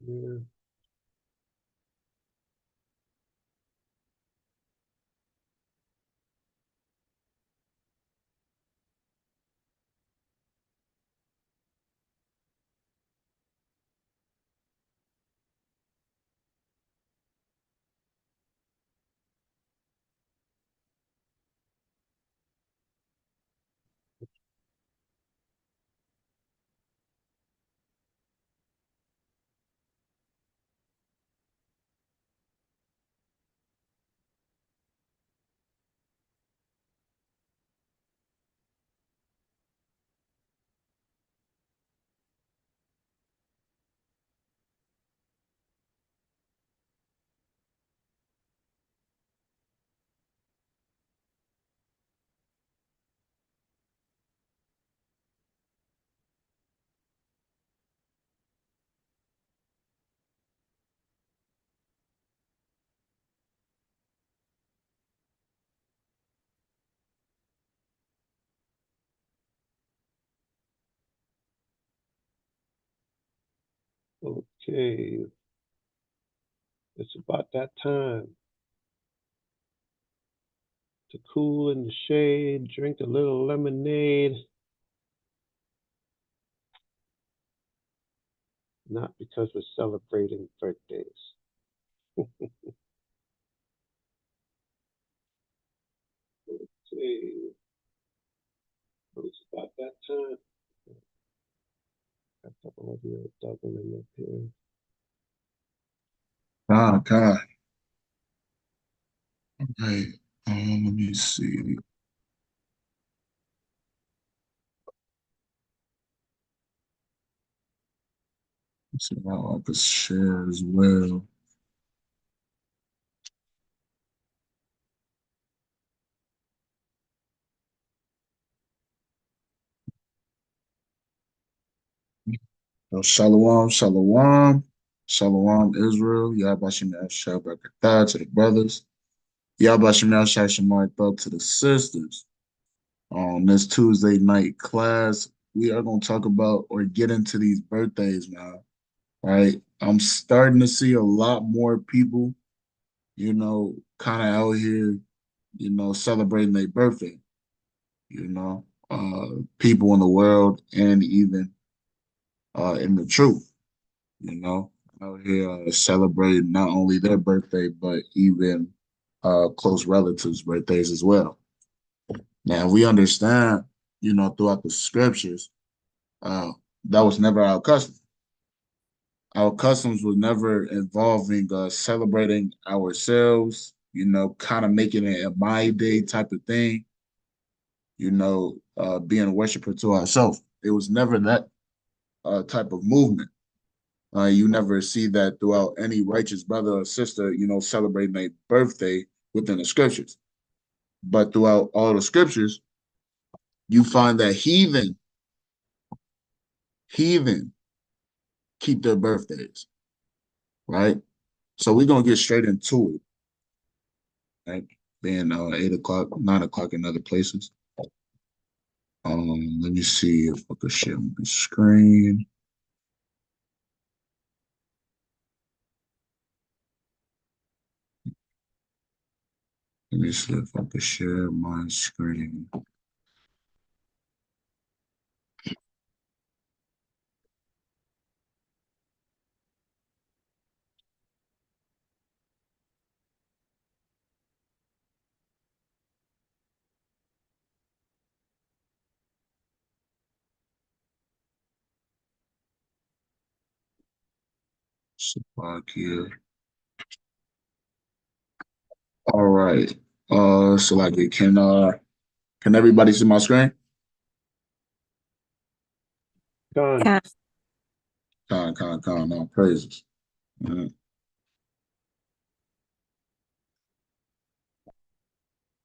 Yeah. Okay, it's about that time to cool in the shade, drink a little lemonade. Not because we're celebrating birthdays. Okay, so it's about that time. Got a couple of you doubling up here. God. Okay. Let me see. See how I could share as well. So Shalom, Israel. Yahbashim Shabbat to the brothers. Yahbashim Shabbat to the sisters. On this Tuesday night class, we are going to talk about or get into these birthdays now. Right? I'm starting to see a lot more people, kind of out here, celebrating their birthday. People in the world and even in the truth, you know, out here celebrating not only their birthday, but even close relatives' birthdays as well. Now, we understand, throughout the scriptures, uh, that was never our custom. Our customs was never involving celebrating ourselves, kind of making it a my day type of thing, being a worshiper to ourselves. It was never that type of movement. You never see that throughout any righteous brother or sister, celebrating their birthday within the scriptures. But throughout all the scriptures, you find that heathen keep their birthdays, right? So we're gonna get straight into it, right? Being 8 o'clock, 9 o'clock in other places. Let me see if I can share my screen. Let me see if I can share my screen. Slovakia. All right. So like it can everybody see my screen? Gone. Yeah. No praises. Mhm.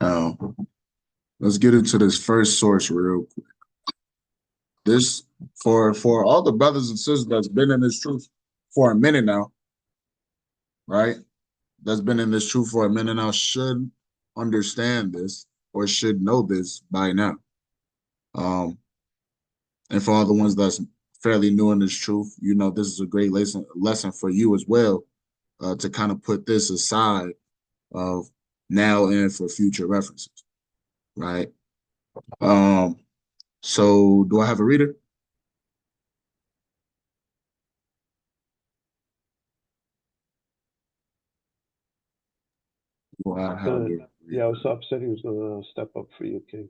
Now, let's get into this first source real quick. This for all the brothers and sisters that's been in this truth for a minute now, right? That's been in this truth for a minute now should understand this or should know this by now. Um, and for all the ones that's fairly new in this truth, this is a great lesson for you as well, to kind of put this aside of now and for future references, right? So do I have a reader? Do I have a reader? Yeah, what's up? Said he was gonna step up for you, King.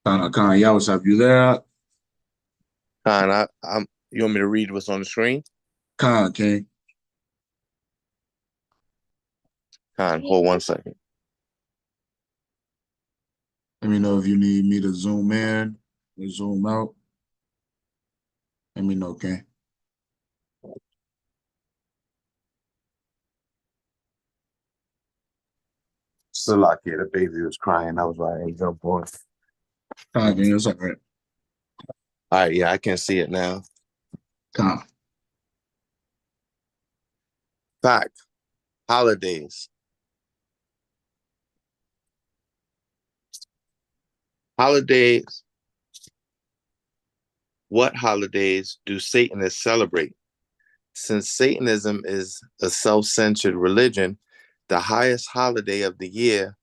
Khan, yeah, what's up? You there? Khan, I'm. You want me to read what's on the screen? Khan, King. Khan, hold 1 second. Let me know if you need me to zoom in or zoom out. Let me know, King. Still out here. The baby was crying. I was like, hey, jump on. Khan, King, it's all right. All right, yeah, I can see it now. Khan. Fact. Holidays. Holidays. What holidays do Satanists celebrate? Since Satanism is a self-centered religion, the highest holiday of the year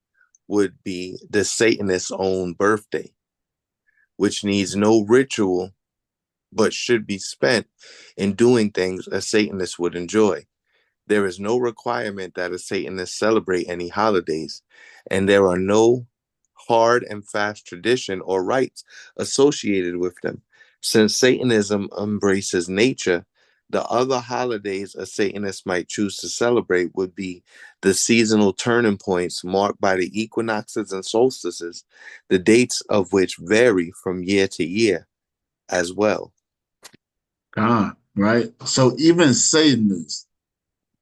would be the Satanist's own birthday, which needs no ritual but should be spent in doing things a Satanist would enjoy. There is no requirement that a Satanist celebrate any holidays, and there are no hard and fast tradition or rites associated with them. Since Satanism embraces nature, the other holidays a Satanist might choose to celebrate would be the seasonal turning points marked by the equinoxes and solstices, the dates of which vary from year to year as well. Khan, right? So even Satanists,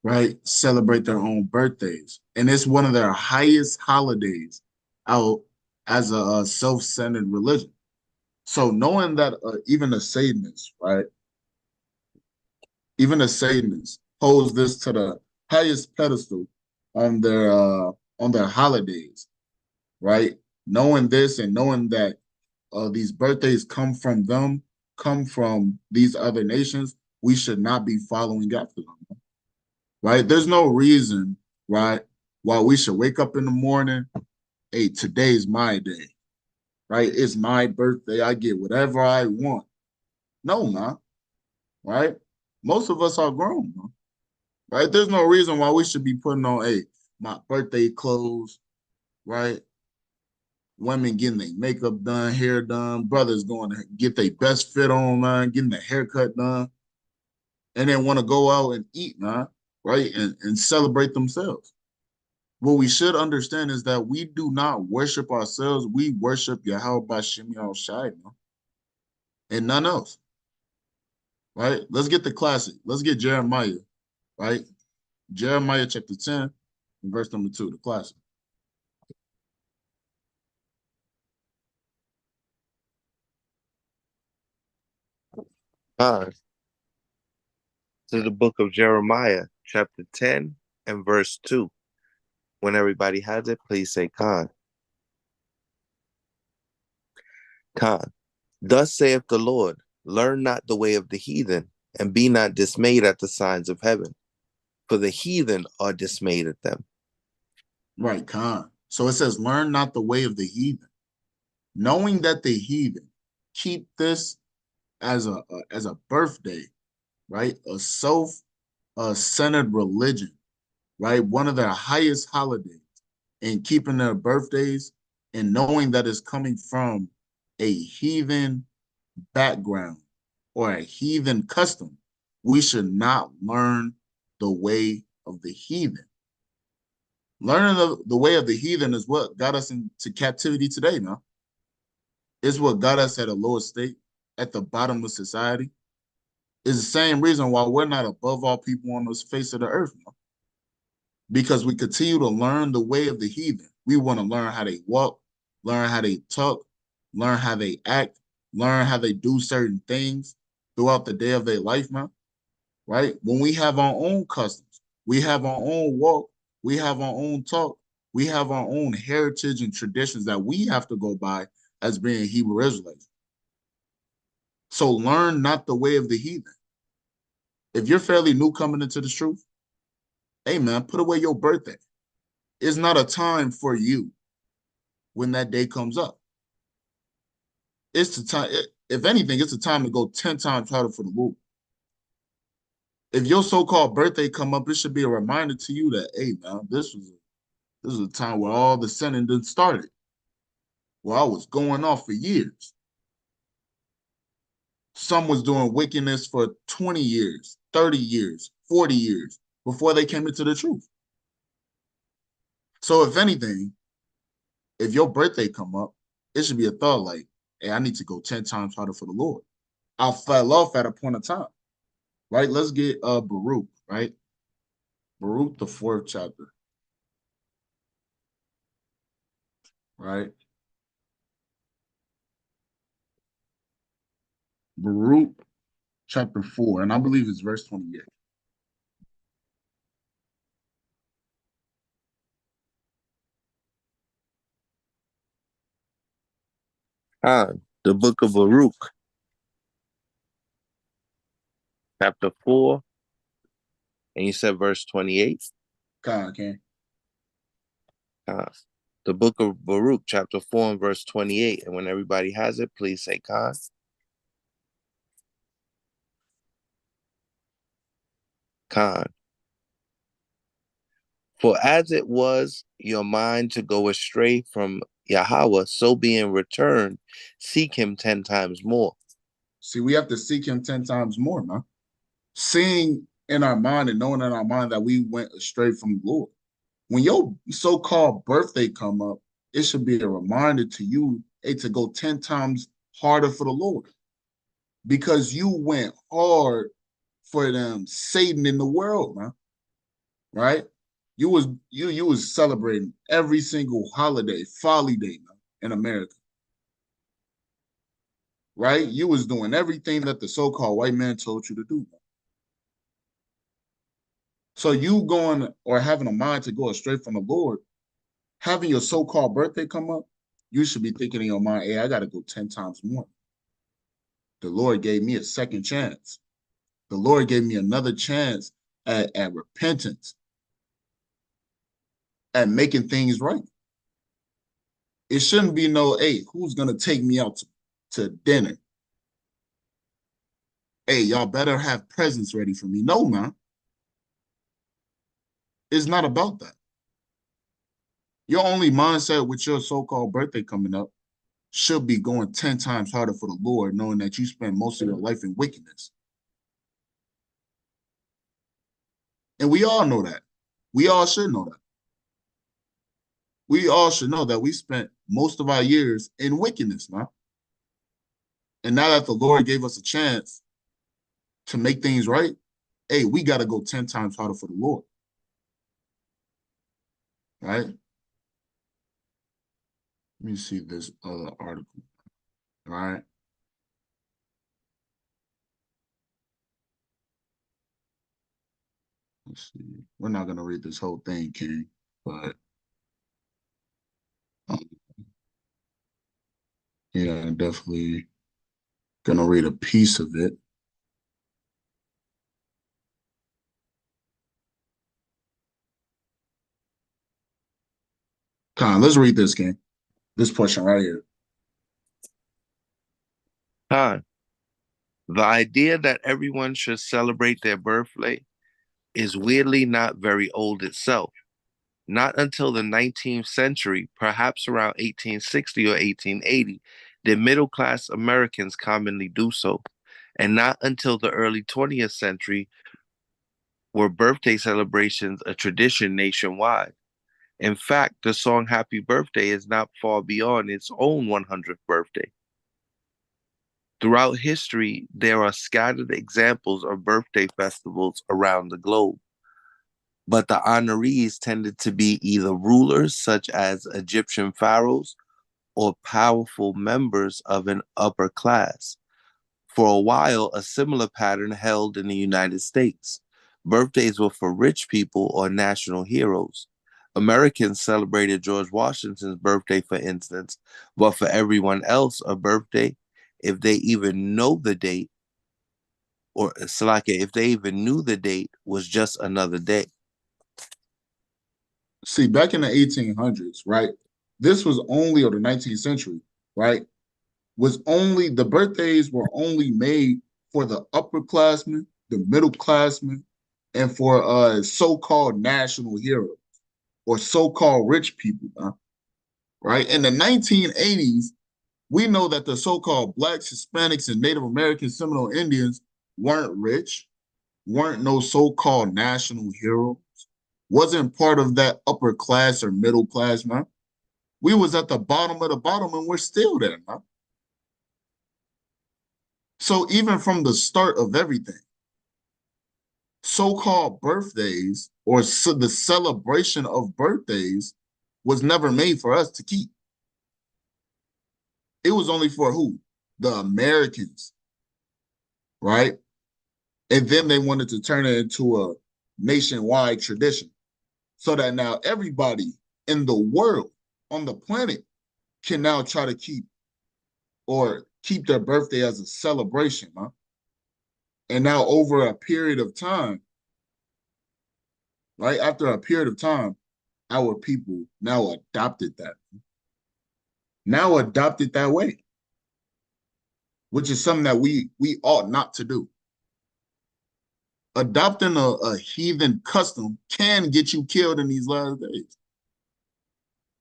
right, celebrate their own birthdays. And it's one of their highest holidays out as a self-centered religion. So knowing that even a Satanist, right, even a Satanist holds this to the highest pedestal on their holidays, right? Knowing this and knowing that these birthdays come from them, come from these other nations, we should not be following after them, right? There's no reason, right, why we should wake up in the morning. Hey, today's my day, right? It's my birthday. I get whatever I want. No, man, right? Most of us are grown, man, right? There's no reason why we should be putting on, hey, my birthday clothes, right? Women getting their makeup done, hair done, brothers going to get their best fit on, man, getting their haircut done, and then want to go out and eat, man, right? And celebrate themselves. What we should understand is that we do not worship ourselves. We worship Yahweh Bashim Shai, man, and none else, right? Let's get the classic. Let's get Jeremiah, right? Jeremiah chapter 10, verse number 2, the classic. To the book of Jeremiah, chapter 10 and verse 2. When everybody has it, please say Khan. Khan. Thus saith the Lord, learn not the way of the heathen, and be not dismayed at the signs of heaven, for the heathen are dismayed at them. Right, Khan. So it says, learn not the way of the heathen, knowing that the heathen keep this as a birthday, right? A self-centered religion, right? One of their highest holidays, and keeping their birthdays and knowing that it's coming from a heathen background or a heathen custom, we should not learn the way of the heathen. Learning the way of the heathen is what got us into captivity today, man. It's what got us at a lower state, at the bottom of society. It's the same reason why we're not above all people on this face of the earth, man. Because we continue to learn the way of the heathen. We want to learn how they walk, learn how they talk, learn how they act, learn how they do certain things throughout the day of their life, man. Right? When we have our own customs, we have our own walk, we have our own talk, we have our own heritage and traditions that we have to go by as being Hebrew Israelites. So learn not the way of the heathen. If you're fairly new coming into this truth, hey man, put away your birthday. It's not a time for you when that day comes up. It's the time, if anything, it's the time to go 10 times harder for the Lord. If your so-called birthday come up, it should be a reminder to you that, hey man, this was a time where all the sinning done started, where I was going off for years. Some was doing wickedness for 20 years, 30 years, 40 years before they came into the truth. So if anything, if your birthday come up, it should be a thought like, hey, I need to go 10 times harder for the Lord. I fell off at a point of time, right? Let's get Baruch, right? Baruch, the 4th chapter, right? Baruch chapter 4, and I believe it's verse 28. The book of Baruch, chapter 4, and you said verse 28. Okay. The book of Baruch, chapter 4 and verse 28. And when everybody has it, please say Khan. Khan. For as it was your mind to go astray from Yahweh, so being returned, seek him 10 times more. See, we have to seek him 10 times more, man. Seeing in our mind and knowing in our mind that we went astray from the Lord. When your so-called birthday come up, it should be a reminder to you, hey, to go 10 times harder for the Lord. Because you went hard for them Satan in the world, man. Right? You was celebrating every single holiday, folly day, man, in America. Right? You was doing everything that the so-called white man told you to do, man. So you going or having a mind to go astray from the Lord, having your so-called birthday come up, you should be thinking in your mind, hey, I got to go 10 times more. The Lord gave me a second chance. The Lord gave me another chance at repentance, at making things right. It shouldn't be no, hey, who's going to take me out to dinner? Hey, y'all better have presents ready for me. No, man. It's not about that. Your only mindset with your so-called birthday coming up should be going 10 times harder for the Lord, knowing that you spend most of your life in wickedness. And we all know that. We all should know that. We all should know that we spent most of our years in wickedness, man. And now that the Lord gave us a chance to make things right, hey, we got to go 10 times harder for the Lord. Right? Let me see this other article. All right. Let's see. We're not going to read this whole thing, King, but yeah, definitely going to read a piece of it. Come on, let's read this, King. This portion right here. Khan. The idea that everyone should celebrate their birthday is weirdly not very old itself. Not until the 19th century, perhaps around 1860 or 1880, did middle-class Americans commonly do so. And not until the early 20th century were birthday celebrations a tradition nationwide. In fact, the song Happy Birthday is not far beyond its own 100th birthday. Throughout history, there are scattered examples of birthday festivals around the globe. But the honorees tended to be either rulers such as Egyptian pharaohs or powerful members of an upper class. For a while, a similar pattern held in the United States. Birthdays were for rich people or national heroes. Americans celebrated George Washington's birthday, for instance, but for everyone else, a birthday, if they even know the date, or Salaka, if they even knew the date was just another day. See, back in the 1800s, right? This was only, or the 19th century, right? Was only, the birthdays were only made for the upperclassmen, the middleclassmen, and for so-called national heroes or so-called rich people, right? In the 1980s, we know that the so-called Blacks, Hispanics, and Native American Seminole Indians weren't rich, weren't no so-called national heroes, wasn't part of that upper class or middle class, man. We was at the bottom of the bottom, and we're still there, man. So even from the start of everything, so-called birthdays or the celebration of birthdays was never made for us to keep. It was only for who? The Americans, right? And then they wanted to turn it into a nationwide tradition so that now everybody in the world, on the planet, can now try to keep their birthday as a celebration, huh? And now over a period of time, right? After a period of time, our people now adopted that. Now adopted that way, which is something that we ought not to do. Adopting a heathen custom can get you killed in these last days,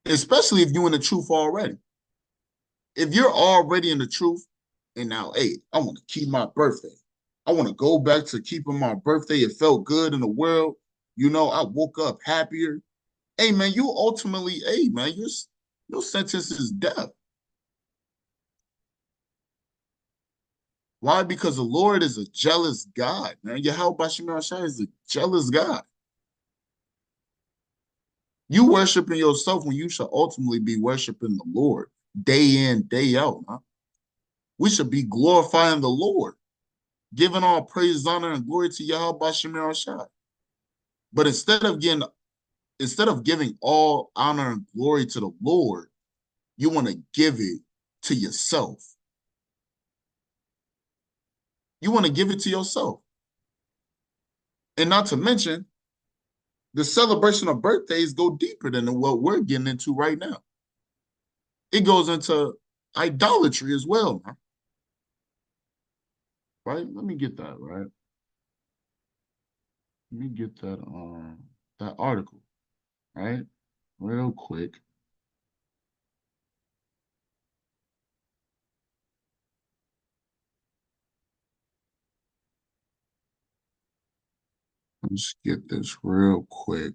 especially if you're in the truth already. If you're already in the truth, and now, hey, I want to keep my birthday. I want to go back to keeping my birthday. It felt good in the world. You know, I woke up happier. Hey, man, you ultimately, hey, man, your sentence is death. Why? Because the Lord is a jealous God, man. Yahweh Bashim Shai is a jealous God. You worshiping yourself when you should ultimately be worshiping the Lord day in, day out. Huh? We should be glorifying the Lord, giving all praise, honor, and glory to Yahweh Bashim Shai. But instead of giving all honor and glory to the Lord, you want to give it to yourself. You want to give it to yourself. And not to mention, the celebration of birthdays go deeper than what we're getting into right now. It goes into idolatry as well, man. Right? Let me get that, right? Let me get that article, right? Real quick. Let's get this real quick.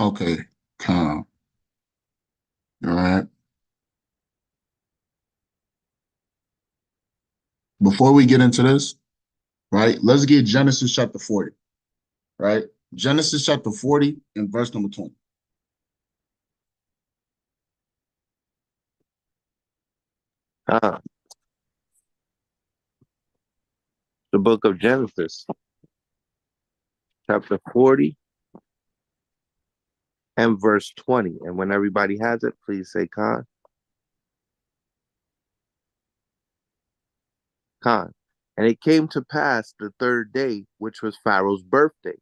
Okay, calm. All right. Before we get into this, right, let's get Genesis chapter 40, right? Genesis chapter 40 and verse number 20. The book of Genesis, chapter 40 and verse 20. And when everybody has it, please say Khan. Khan. And it came to pass the third day, which was Pharaoh's birthday,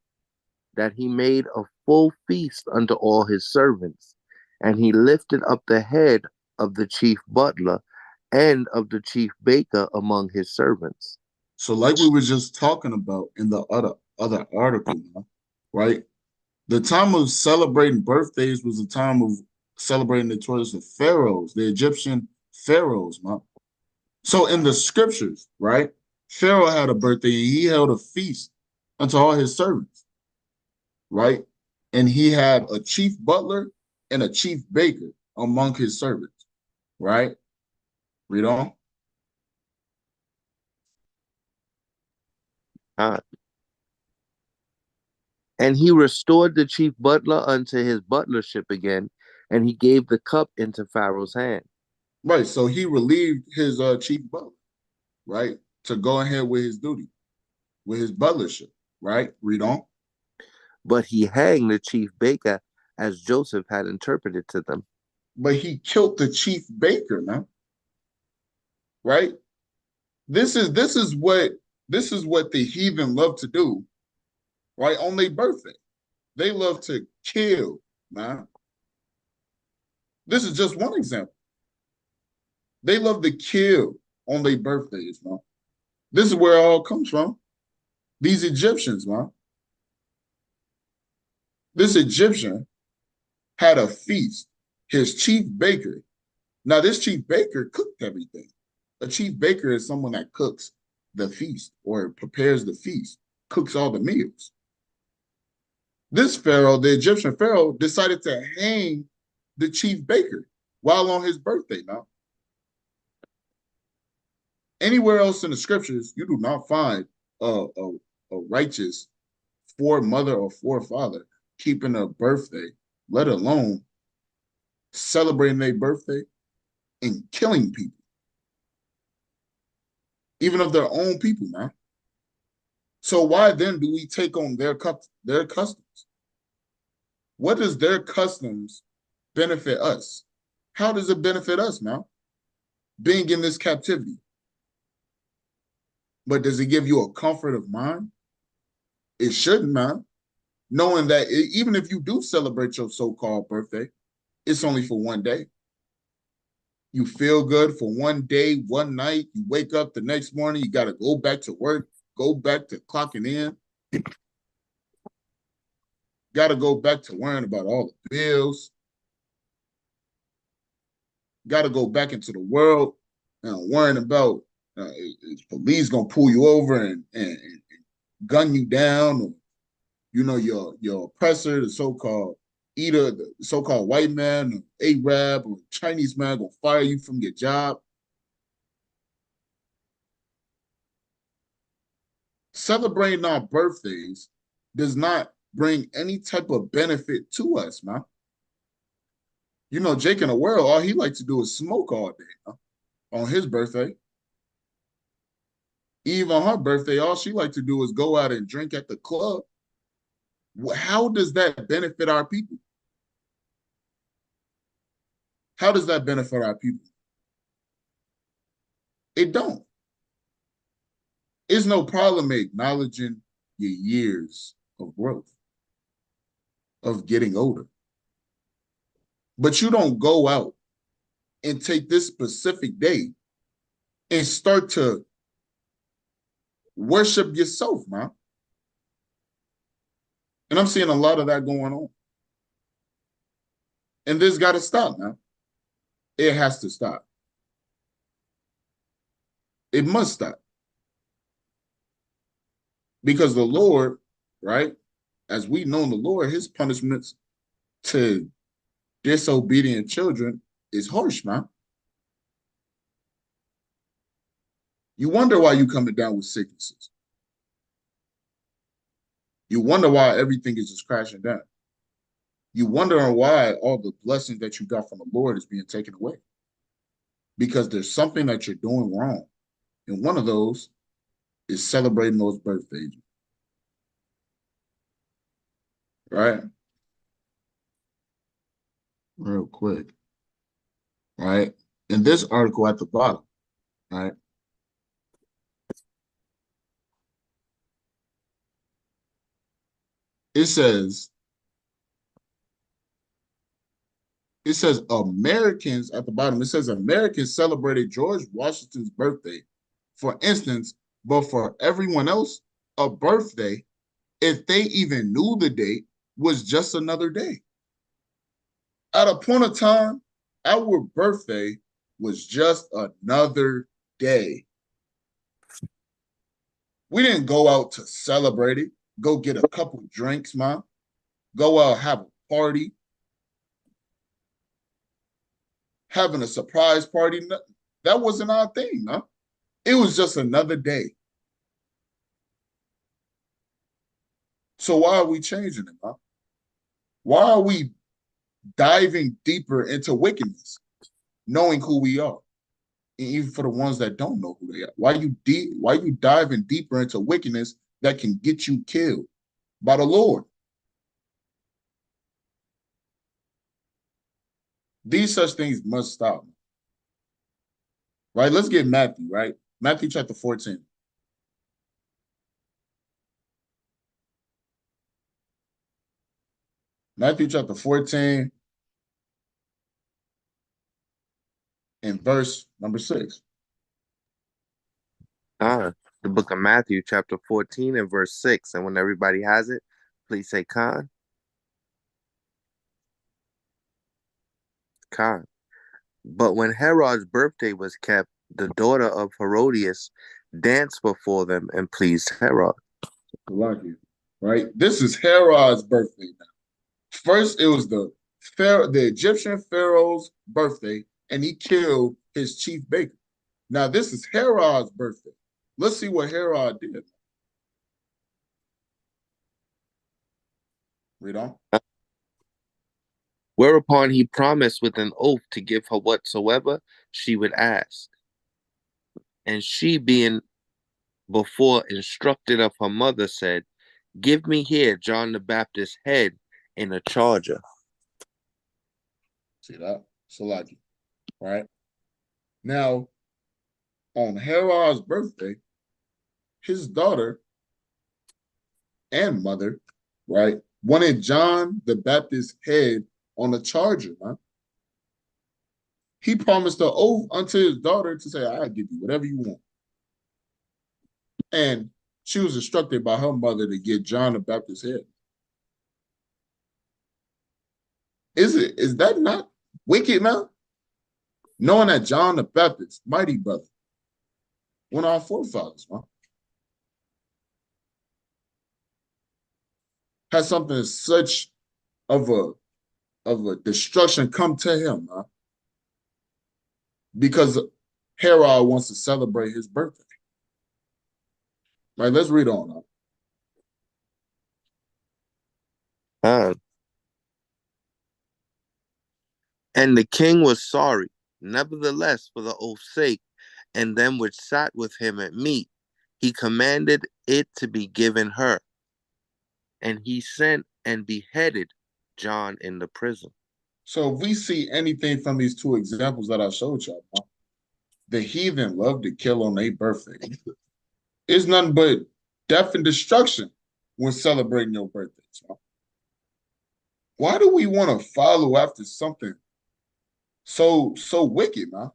that he made a full feast unto all his servants. And he lifted up the head of the chief butler and of the chief baker among his servants. So, like we were just talking about in the other article, right? The time of celebrating birthdays was the time of celebrating the towards the pharaohs, the Egyptian pharaohs, man. So in the scriptures, right? Pharaoh had a birthday and he held a feast unto all his servants, right? And he had a chief butler and a chief baker among his servants, right? Read on. And he restored the chief butler unto his butlership again, and he gave the cup into Pharaoh's hand. Right. So he relieved his chief butler, right, to go ahead with his duty, with his butlership, right? Read on. But he hanged the chief baker as Joseph had interpreted to them. But he killed the chief baker, man. Right? This is what the heathen love to do, right? On their birthday. They love to kill, man. This is just one example. They love to kill on their birthdays, man. This is where it all comes from. These Egyptians, man. This Egyptian had a feast. His chief baker. Now, this chief baker cooked everything. A chief baker is someone that cooks the feast or prepares the feast, cooks all the meals. This pharaoh, the Egyptian pharaoh, decided to hang the chief baker while on his birthday. Now, anywhere else in the scriptures, you do not find a righteous foremother or forefather keeping a birthday, let alone celebrating their birthday and killing people, even of their own people, man. So why then do we take on their customs? What does their customs benefit us? How does it benefit us, man? Being in this captivity. But does it give you a comfort of mind? It shouldn't, man. Knowing that even if you do celebrate your so-called birthday, it's only for one day. You feel good for one day, one night. You wake up the next morning, you got to go back to work, go back to clocking in. Got to go back to worrying about all the bills. Got to go back into the world and worrying about is police gonna pull you over and gun you down, or your oppressor, the so-called either the so-called white man, or Arab, or Chinese man gonna fire you from your job. Celebrating our birthdays does not bring any type of benefit to us, man. Jake in the world, all he likes to do is smoke all day, huh? On his birthday. Eve on her birthday, all she likes to do is go out and drink at the club. How does that benefit our people? How does that benefit our people? It don't. It's no problem acknowledging your years of growth, of getting older. But you don't go out and take this specific day and start to worship yourself, man. And I'm seeing a lot of that going on. And this got to stop, man. It has to stop. It must stop. Because the Lord, right, as we know the Lord, his punishments to disobedient children is harsh, man. You wonder why you coming down with sicknesses. You wonder why everything is just crashing down. You wonder why all the blessings that you got from the Lord is being taken away. Because there's something that you're doing wrong. And one of those is celebrating those birthdays. Right? Real quick. Right? In this article at the bottom, right? It says Americans at the bottom. It says Americans celebrated George Washington's birthday, for instance, but for everyone else, a birthday, if they even knew the date, was just another day. At a point of time, our birthday was just another day. We didn't go out to celebrate it, go get a couple drinks, man, go out, have a party, having a surprise party. That wasn't our thing, huh? It was just another day. So why are we changing it, huh? Why are we diving deeper into wickedness, knowing who we are. And even for the ones that don't know who they are, why you diving deeper into wickedness that can get you killed by the Lord? These such things must stop. Right? Let's get Matthew, right? Matthew chapter 14. Matthew chapter 14 and verse number 6. The book of Matthew, chapter 14 and verse 6. And when everybody has it, please say Khan. Khan. But when Herod's birthday was kept, the daughter of Herodias danced before them and pleased Herod. Right? This is Herod's birthday now. First, it was the Egyptian pharaoh's birthday, and he killed his chief baker. Now, this is Herod's birthday. Let's see what Herod did. Read on. Whereupon he promised with an oath to give her whatsoever she would ask. And she, being before instructed of her mother, said, give me here John the Baptist's head in a charger. See that? Salaki. Right? Now, on Herod's birthday, his daughter and mother, right, wanted John the Baptist's head on a charger, man. He promised an oath unto his daughter to say, I'll give you whatever you want. And she was instructed by her mother to get John the Baptist's head. Is that not wicked now? Knowing that John the Baptist, mighty brother, one of our forefathers, man, had something such of a destruction come to him, man, because Herod wants to celebrate his birthday. Right, let's read on. And the king was sorry, nevertheless, for the oath's sake, and them which sat with him at meat, he commanded it to be given her. And he sent and beheaded John in the prison. So if we see anything from these two examples that I showed y'all, the heathen love to kill on their birthday. It's nothing but death and destruction when celebrating your birthday. Why do we want to follow after something so wicked, man?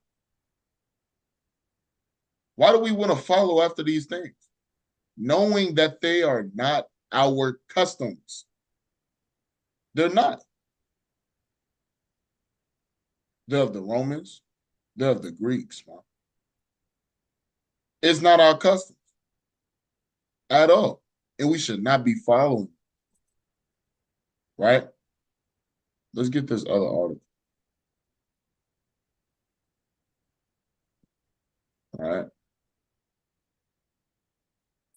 Why do we want to follow after these things, knowing that they are not our customs? They're not. They're of the Romans. They're of the Greeks, man. It's not our customs at all. And we should not be following. Right? Let's get this other article. All right.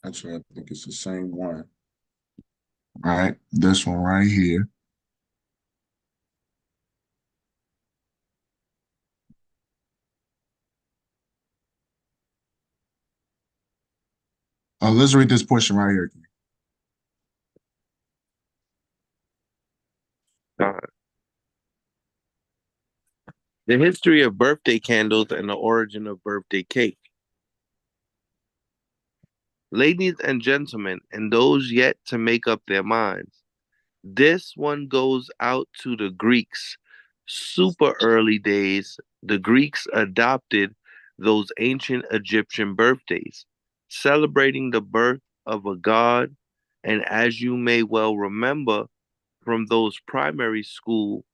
Actually, I think it's the same one. All right. This one right here. Let's read this portion right here. The history of birthday candles and the origin of birthday cake. Ladies and gentlemen, and those yet to make up their minds, this one goes out to the Greeks. Super early days, the Greeks adopted those ancient Egyptian birthdays, celebrating the birth of a god. And as you may well remember from those primary school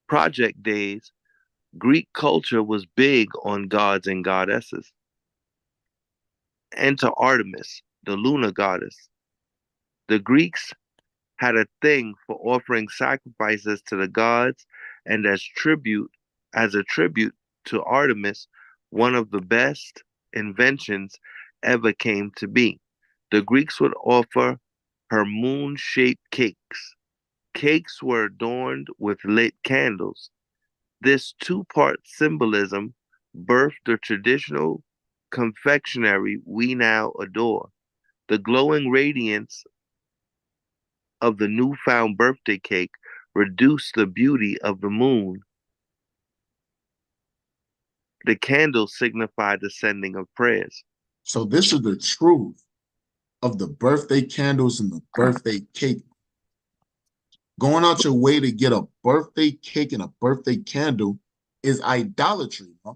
project days, Greek culture was big on gods and goddesses. And to Artemis, the lunar goddess. The Greeks had a thing for offering sacrifices to the gods, and as a tribute to Artemis, one of the best inventions ever came to be. The Greeks would offer her moon-shaped cakes. Cakes were adorned with lit candles. This two-part symbolism birthed the traditional confectionery we now adore. The glowing radiance of the newfound birthday cake reduced the beauty of the moon. The candles signify the sending of prayers. So this is the truth of the birthday candles and the birthday cake. Going out your way to get a birthday cake and a birthday candle is idolatry. Huh?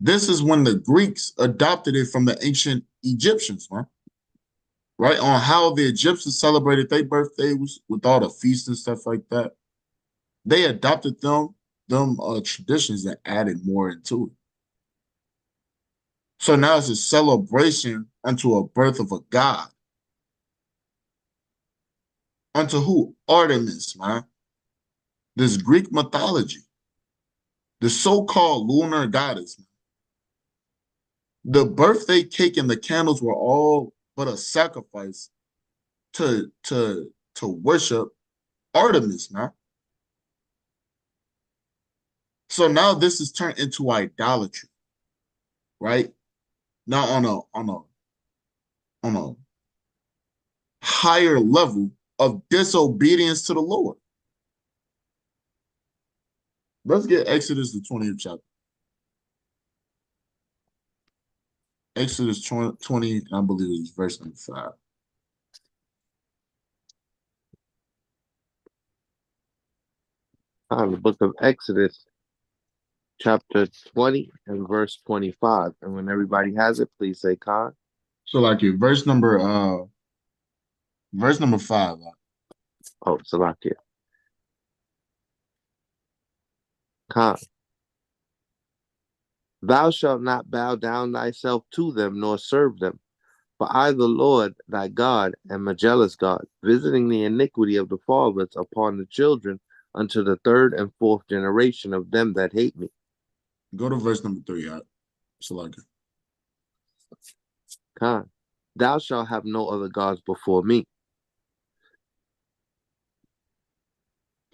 This is when the Greeks adopted it from the ancient Egyptians, huh? Right? On how the Egyptians celebrated their birthdays with all the feasts and stuff like that. They adopted them traditions and added more into it. So now it's a celebration unto a birth of a god. Unto who? Artemis, man. This Greek mythology. The so-called lunar goddess. Man. The birthday cake and the candles were all but a sacrifice to worship Artemis, man. So now this is turned into idolatry, right? Now on a higher level of disobedience to the Lord. Let's get Exodus the 20th chapter. Exodus 20, I believe it's verse number 5. The book of Exodus, chapter 20 and verse 25. And when everybody has it, please say Khan. So like your verse number 5. Oh, Salakia. Khan. Thou shalt not bow down thyself to them, nor serve them. For I, the Lord thy God, am a jealous God, visiting the iniquity of the fathers upon the children unto the third and fourth generation of them that hate me. Go to verse number 3, Salaka. Khan. Thou shalt have no other gods before me.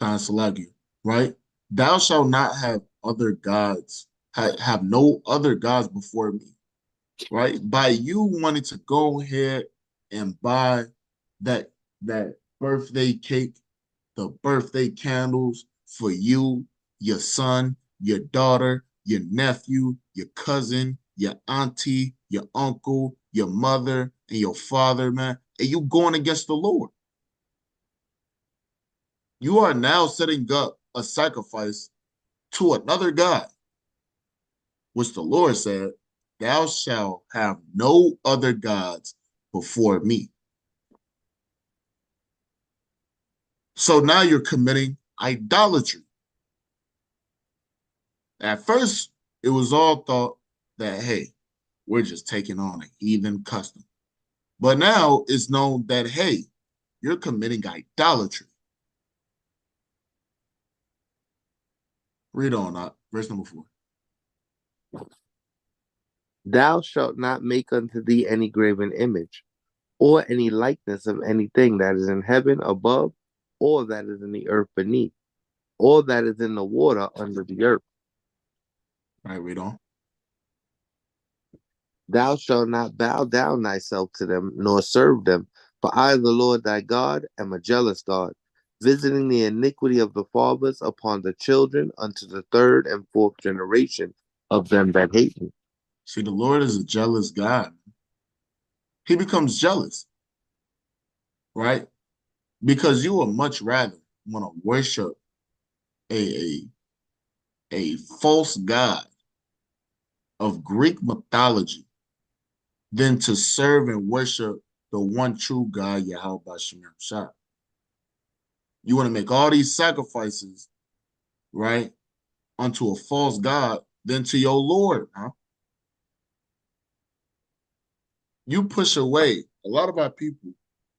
Khan Salaki, right? Thou shalt not have other gods, have no other gods before me, right? By you wanting to go ahead and buy that birthday cake, the birthday candles for you, your son, your daughter, your nephew, your cousin, your auntie, your uncle, your mother, and your father, man, and you going against the Lord. You are now setting up a sacrifice to another God, which the Lord said, thou shalt have no other gods before me. So now you're committing idolatry. At first, it was all thought that, hey, we're just taking on a heathen custom. But now it's known that, hey, you're committing idolatry. Read on, verse number 4. Thou shalt not make unto thee any graven image, or any likeness of anything that is in heaven above, or that is in the earth beneath, or that is in the water under the earth. All right, read on. Thou shalt not bow down thyself to them, nor serve them. For I, the Lord thy God, am a jealous God, visiting the iniquity of the fathers upon the children unto the third and fourth generation of them that hate me. See, the Lord is a jealous God. He becomes jealous, right? Because you would much rather want to worship a false god of Greek mythology than to serve and worship the one true God, Yahweh Bashem Shah. You want to make all these sacrifices, right, unto a false god than to your Lord, huh? You push away, a lot of our people,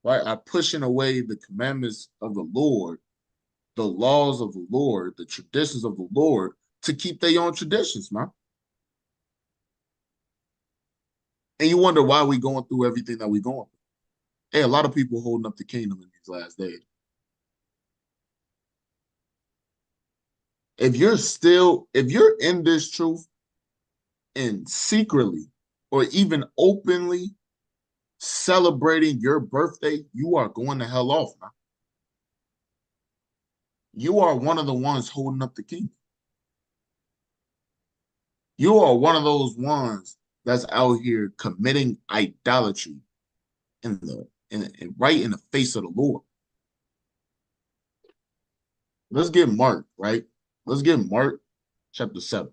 right, are pushing away the commandments of the Lord, the laws of the Lord, the traditions of the Lord to keep their own traditions, man. And you wonder why we going through everything that we going through. Hey, a lot of people holding up the kingdom in these last days. If you're in this truth and secretly or even openly celebrating your birthday, you are going to hell off, man. You are one of the ones holding up the kingdom. You are one of those ones that's out here committing idolatry right in the face of the Lord. Let's get Mark, right? Let's get Mark chapter 7.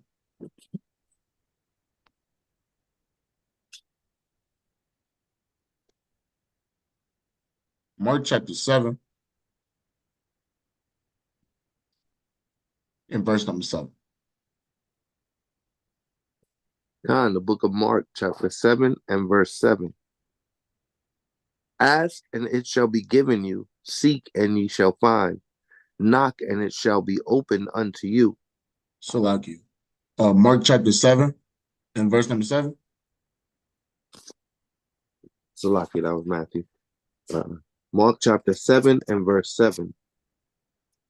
Mark chapter 7 and verse number 7. In the book of Mark, chapter 7 and verse 7. Ask, and it shall be given you. Seek, and ye shall find. Knock, and it shall be opened unto you. So like you. Mark chapter 7 and verse number 7. So lucky, that was Matthew. Mark chapter 7 and verse 7.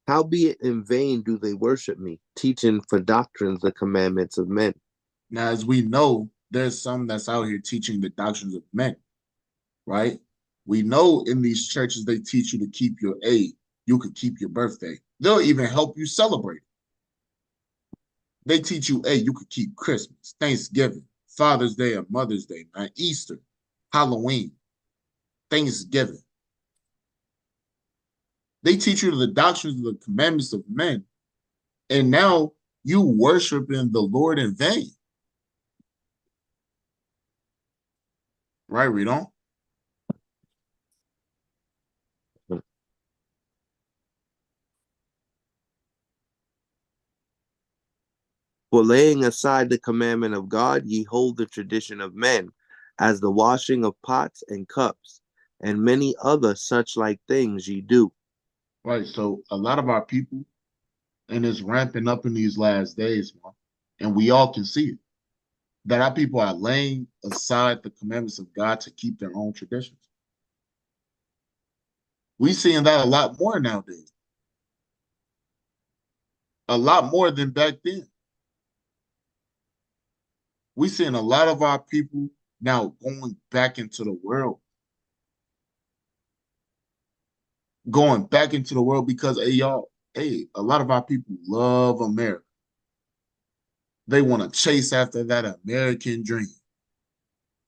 Howbeit in vain do they worship me, teaching for doctrines the commandments of men. Now, as we know, there's some that's out here teaching the doctrines of men, right? We know in these churches they teach you to keep your A. You could keep your birthday. They'll even help you celebrate it. They teach you, hey, you could keep Christmas, Thanksgiving, Father's Day or Mother's Day, man, Easter, Halloween, Thanksgiving. They teach you the doctrines of the commandments of men. And now you worshiping the Lord in vain. Right, read on. For laying aside the commandment of God, ye hold the tradition of men, as the washing of pots and cups, and many other such like things ye do. Right, so a lot of our people, and it's ramping up in these last days, man, and we all can see it, that our people are laying aside the commandments of God to keep their own traditions. We're seeing that a lot more nowadays. A lot more than back then. We're seeing a lot of our people now going back into the world. Going back into the world because, hey, y'all, hey, a lot of our people love America. They want to chase after that American dream,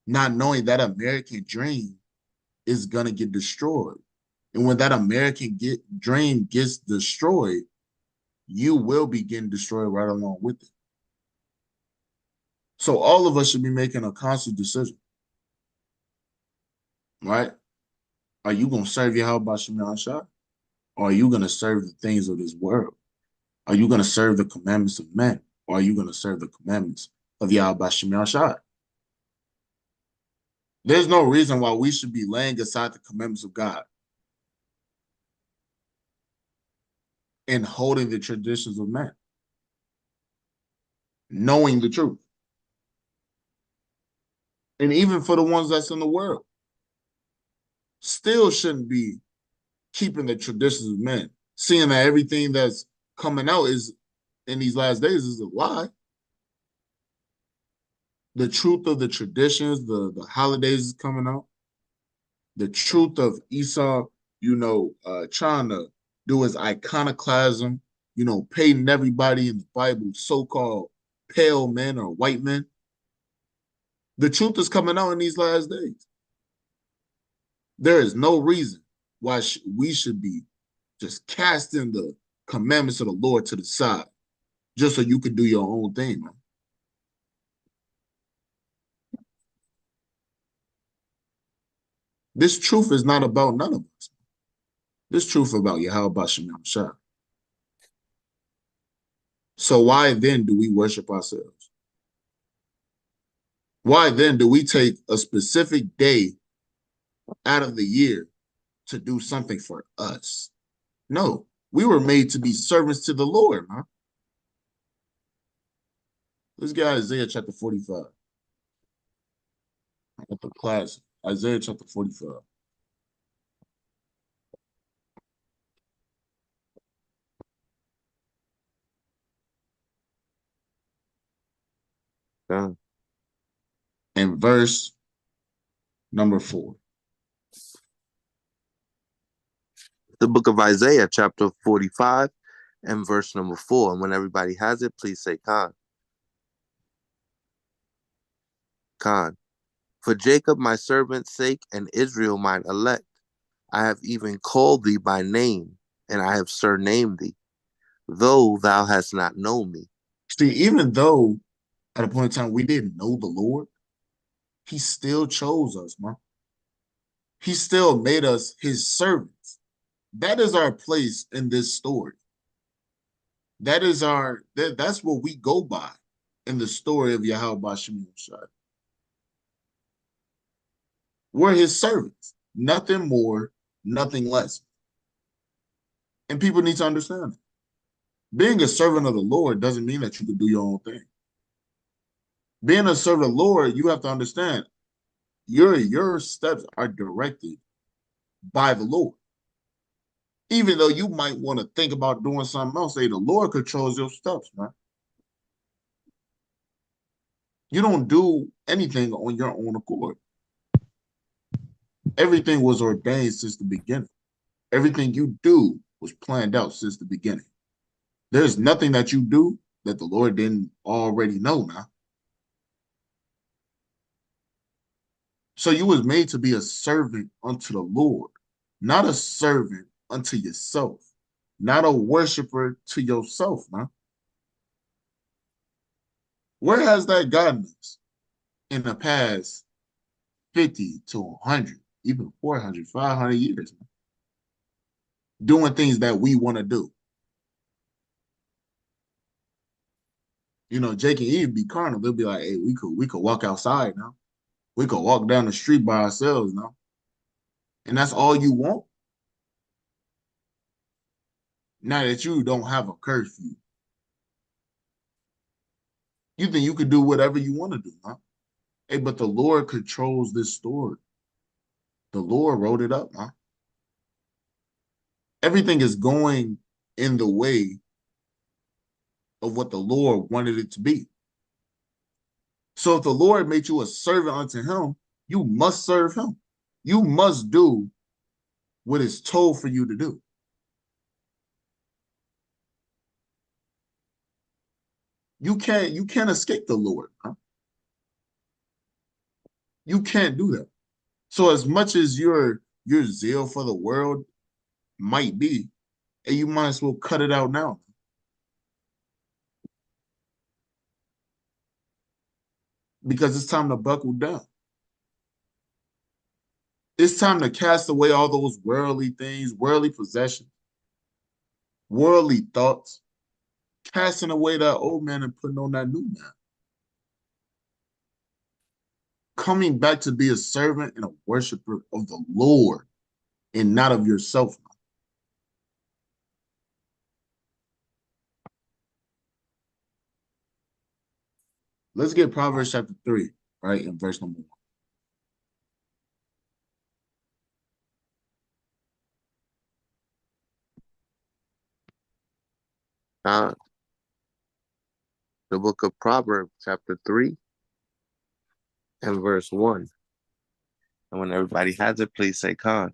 not knowing that American dream is going to get destroyed. And when that American dream gets destroyed, you will be getting destroyed right along with it. So all of us should be making a conscious decision, right? Are you going to serve Yahweh Shemel Shah? Or are you going to serve the things of this world? Are you going to serve the commandments of men? Or are you going to serve the commandments of Yahweh Shemel Shah? There's no reason why we should be laying aside the commandments of God and holding the traditions of men, knowing the truth. And even for the ones that's in the world, still shouldn't be keeping the traditions of men, seeing that everything that's coming out is in these last days is a lie. The truth of the traditions, the holidays is coming out. The truth of Esau, trying to do his iconoclasm, painting everybody in the Bible so-called pale men or white men. The truth is coming out in these last days. There is no reason why we should be just casting the commandments of the Lord to the side just so you can do your own thing, man. This truth is not about none of us. This truth about Yahweh Shemel Shah. So why then do we worship ourselves? Why then do we take a specific day out of the year to do something for us? No, we were made to be servants to the Lord, man. Let's get Isaiah chapter 45. At the class, Isaiah chapter 45. Con. And verse number 4. The book of Isaiah, chapter 45, and verse number 4. And when everybody has it, please say Con. Con. For Jacob my servant's sake, and Israel mine elect, I have even called thee by name, and I have surnamed thee, though thou hast not known me. See, even though at a point in time we didn't know the Lord, he still chose us, man. He still made us his servants. That is our place in this story. That's what we go by in the story of Yahweh Bashim Shai. We're his servants, nothing more, nothing less. And people need to understand that. Being a servant of the Lord doesn't mean that you can do your own thing. Being a servant of the Lord, you have to understand your steps are directed by the Lord. Even though you might want to think about doing something else, say the Lord controls your steps, man. You don't do anything on your own accord. Everything was ordained since the beginning. Everything you do was planned out since the beginning. There's nothing that you do that the Lord didn't already know now. So you was made to be a servant unto the Lord, not a servant unto yourself, not a worshiper to yourself, man. Where has that gotten us in the past 50 to 100, even 400, 500 years, man? Doing things that we want to do. You know, Jake and Eve be carnal. They'll be like, hey, we could walk outside now. We could walk down the street by ourselves now. And that's all you want? Now that you don't have a curfew. You think you could do whatever you want to do, huh? Hey, but the Lord controls this story. The Lord wrote it up, huh? Everything is going in the way of what the Lord wanted it to be. So if the Lord made you a servant unto him, you must serve him. You must do what is told for you to do. You can't escape the Lord, huh? You can't do that. So as much as your zeal for the world might be, and you might as well cut it out now. Because it's time to buckle down. It's time to cast away all those worldly things, worldly possessions, worldly thoughts, casting away that old man and putting on that new man. Coming back to be a servant and a worshiper of the Lord and not of yourself. Let's get Proverbs chapter 3, right, in verse number 1. The book of Proverbs, chapter 3, and verse 1. And when everybody has it, please say Con.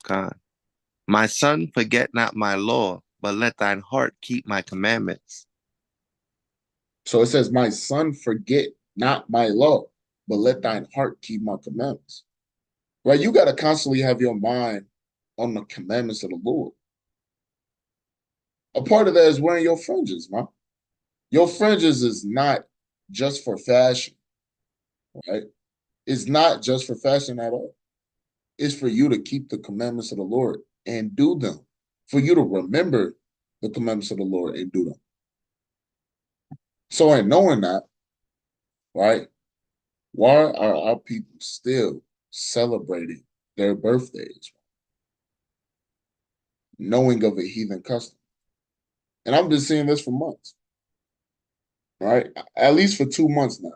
Con. My son, forget not my law, but let thine heart keep my commandments. So it says, my son, forget not my law, but let thine heart keep my commandments. Right? You got to constantly have your mind on the commandments of the Lord. A part of that is wearing your fringes, man. Your fringes is not just for fashion, right? It's not just for fashion at all. It's for you to keep the commandments of the Lord and do them, for you to remember the commandments of the Lord and do them. So in knowing that, right, why are our people still celebrating their birthdays, knowing of a heathen custom? And I've been seeing this for months, right? At least for 2 months now,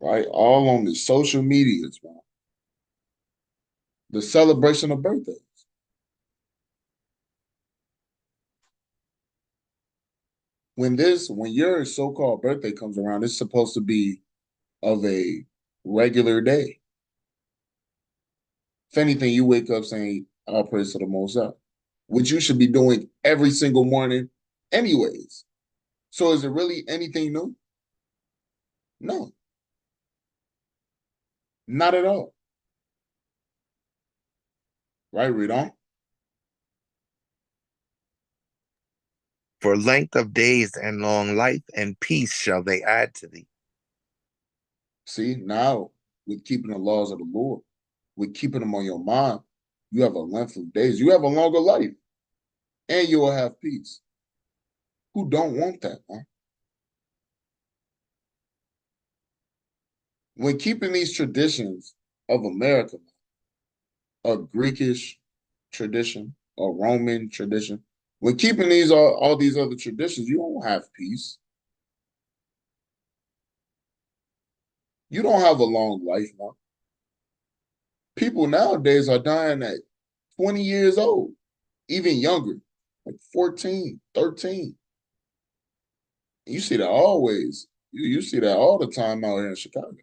right? All on the social medias, man. The celebration of birthdays. when your so-called birthday comes around, it's supposed to be of a regular day. If anything, you wake up saying, all praise to the Most High, which you should be doing every single morning anyways. So is it really anything new? No, not at all. Right, read on. For length of days and long life and peace shall they add to thee. See, now with keeping the laws of the Lord, with keeping them on your mind, you have a length of days. You have a longer life, and you will have peace. Who don't want that, man? When keeping these traditions of America, a Greekish tradition, a Roman tradition, when keeping these all these other traditions, you don't have peace. You don't have a long life, man. People nowadays are dying at 20 years old, even younger, like 14, 13. You see that always. You see that all the time out here in Chicago.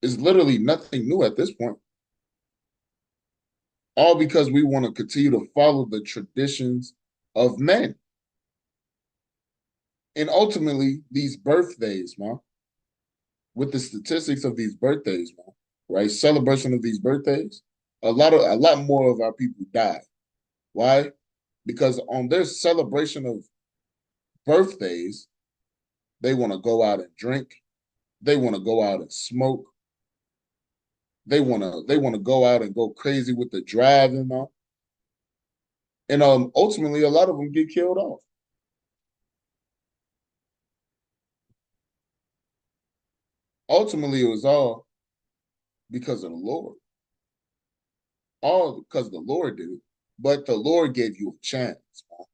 It's literally nothing new at this point. All because we want to continue to follow the traditions of men. And ultimately, these birthdays, man, with the statistics of these birthdays, man, right? Celebration of these birthdays, a lot more of our people die. Why? Because on their celebration of birthdays, they want to go out and drink, they want to go out and smoke, they want to go out and go crazy with the driving, man. And ultimately a lot of them get killed off. Ultimately, it was all because of the Lord. All because the Lord did it. But the Lord gave you a chance, man.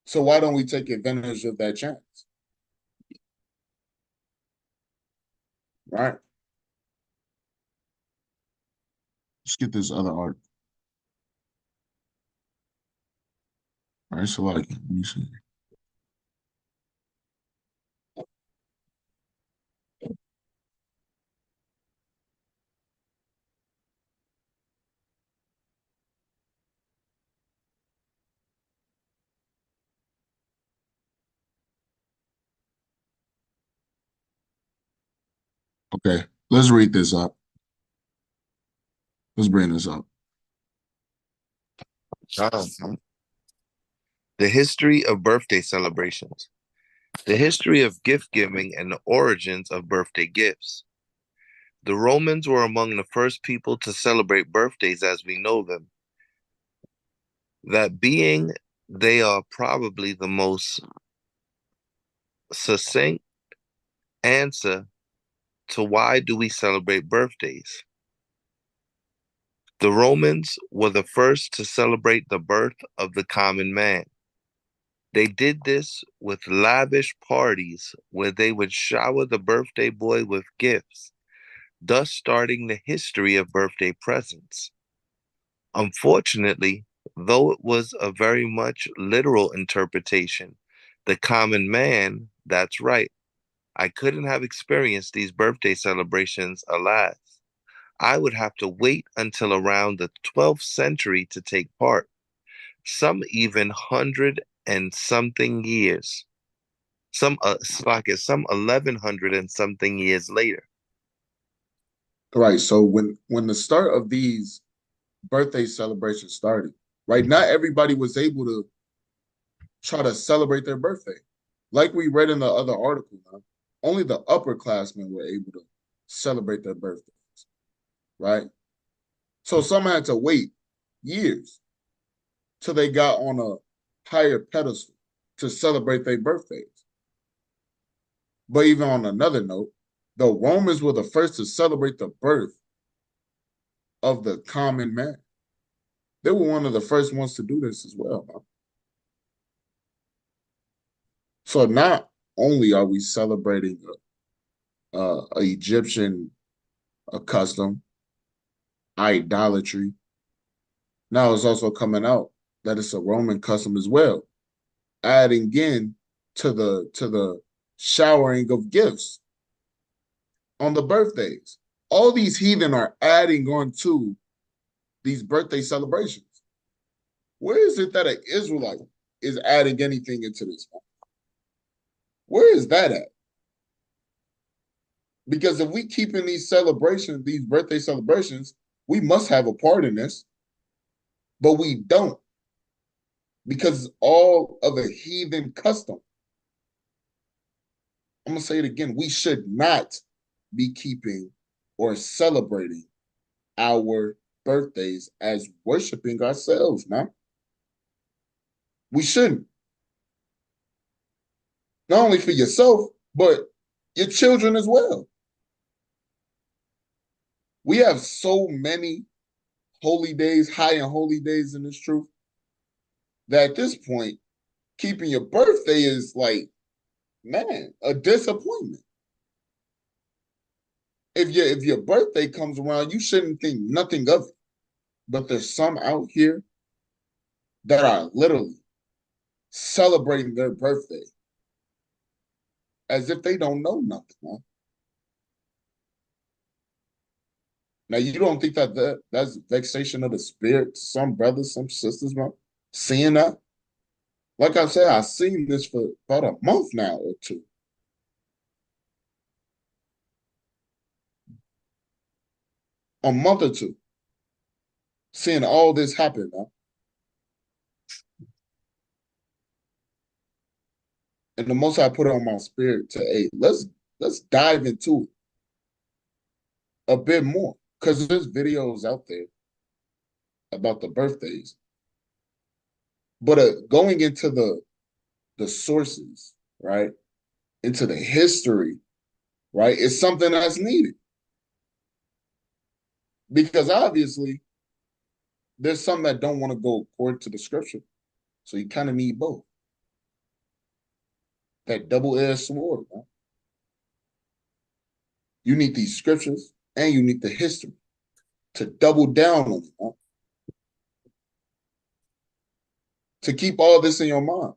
So why don't we take advantage of that chance? Right? Let's get this other art. All right, so like, let me see. Okay, let's read this up. Let's bring this up. The history of birthday celebrations. The history of gift giving and the origins of birthday gifts. The Romans were among the first people to celebrate birthdays as we know them. That being, they are probably the most succinct answer to why do we celebrate birthdays. The Romans were the first to celebrate the birth of the common man. They did this with lavish parties where they would shower the birthday boy with gifts, thus starting the history of birthday presents. Unfortunately, though it was a very much literal interpretation, the common man, that's right, I couldn't have experienced these birthday celebrations, alas. I would have to wait until around the 12th century to take part, some even 100 and something years, some 1100 and something years later. Right. So when the start of these birthday celebrations started, right, not everybody was able to try to celebrate their birthday. Like we read in the other article, now, only the upperclassmen were able to celebrate their birthdays, right? So some had to wait years till they got on a higher pedestal to celebrate their birthdays. But even on another note, the Romans were the first to celebrate the birth of the common man. They were one of the first ones to do this as well, man. So not only are we celebrating a Egyptian custom, idolatry, Now it's also coming out that it's a Roman custom as well, adding in to the showering of gifts on the birthdays. All these heathen are adding on to these birthday celebrations. Where is it that an Israelite is adding anything into this? Where is that at? Because if we keep in these celebrations, these birthday celebrations, we must have a part in this, but we don't because it's all of a heathen custom. I'm going to say it again. We should not be keeping or celebrating our birthdays as worshiping ourselves, man. We shouldn't. Not only for yourself, but your children as well. We have so many holy days, high and holy days in this truth, that at this point, keeping your birthday is like, man, a disappointment. If your birthday comes around, you shouldn't think nothing of it. But there's some out here that are literally celebrating their birthday as if they don't know nothing, man. Now, you don't think that's vexation of the spirit to some brothers, some sisters, man? Seeing that? Like I said, I've seen this for about a month now or two. A month or two. Seeing all this happen, man. And the most I put it on my spirit to, hey, let's dive into it a bit more. Because there's videos out there about the birthdays. But going into the sources, right? Into the history, right? It's something that's needed. Because obviously, there's some that don't want to go according to the scripture. So you kind of need both. That double-edged sword, man. You need these scriptures and you need the history to double down on it, man. To keep all this in your mind.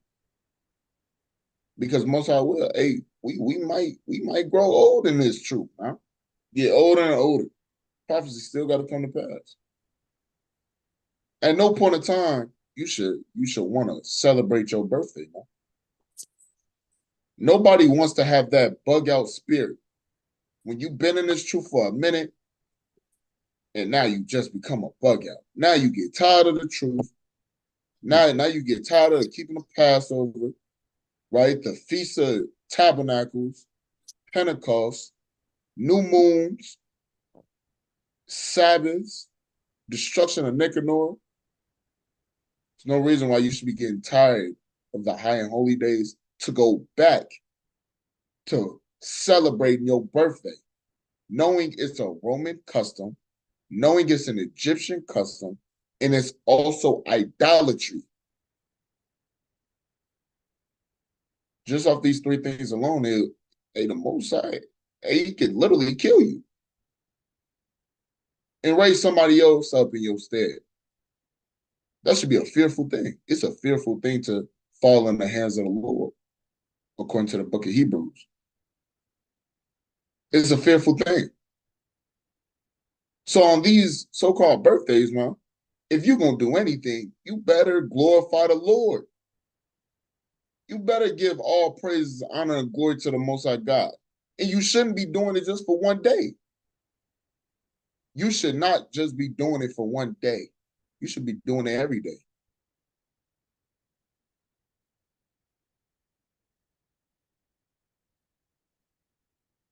Because most I will, hey, we might grow old in this truth, man. Get older and older. Prophecy still got to come to pass. At no point in time, you should want to celebrate your birthday, man. Nobody wants to have that bug out spirit. When you've been in this truth for a minute, and now you just become a bug out. Now you get tired of the truth. Now you get tired of keeping the Passover, right? The Feast of Tabernacles, Pentecost, New Moons, Sabbaths, destruction of Nicanor. There's no reason why you should be getting tired of the high and holy days to go back to celebrating your birthday, knowing it's a Roman custom, knowing it's an Egyptian custom, and it's also idolatry. Just off these three things alone, the Most High, he could literally kill you and raise somebody else up in your stead. That should be a fearful thing. It's a fearful thing to fall in the hands of the Lord, according to the book of Hebrews. It's a fearful thing. So on these so-called birthdays, man, if you're going to do anything, you better glorify the Lord. You better give all praises, honor, and glory to the Most High God. And you shouldn't be doing it just for one day. You should not just be doing it for one day. You should be doing it every day.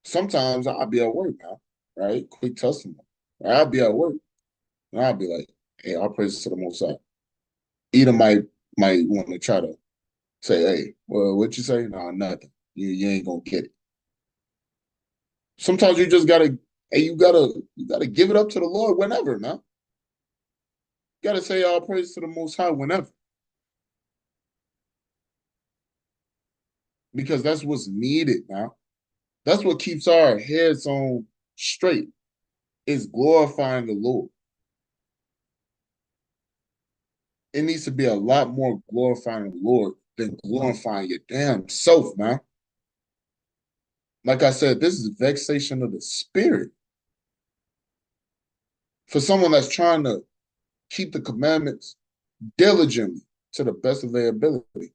Sometimes I'll be at work now, right? Quick testimony. I'll be at work and I'll be like, hey, all praises to the Most High. Edom might want to try to say, hey, well, what you say? No, nothing. You ain't gonna get it. Sometimes you just gotta, hey, you gotta give it up to the Lord whenever, man. You gotta say all praise to the Most High whenever. Because that's what's needed now. That's what keeps our heads on straight, is glorifying the Lord. it needs to be a lot more glorifying the Lord than glorifying your damn self, man. Like I said, this is vexation of the spirit. For someone that's trying to keep the commandments diligently to the best of their ability.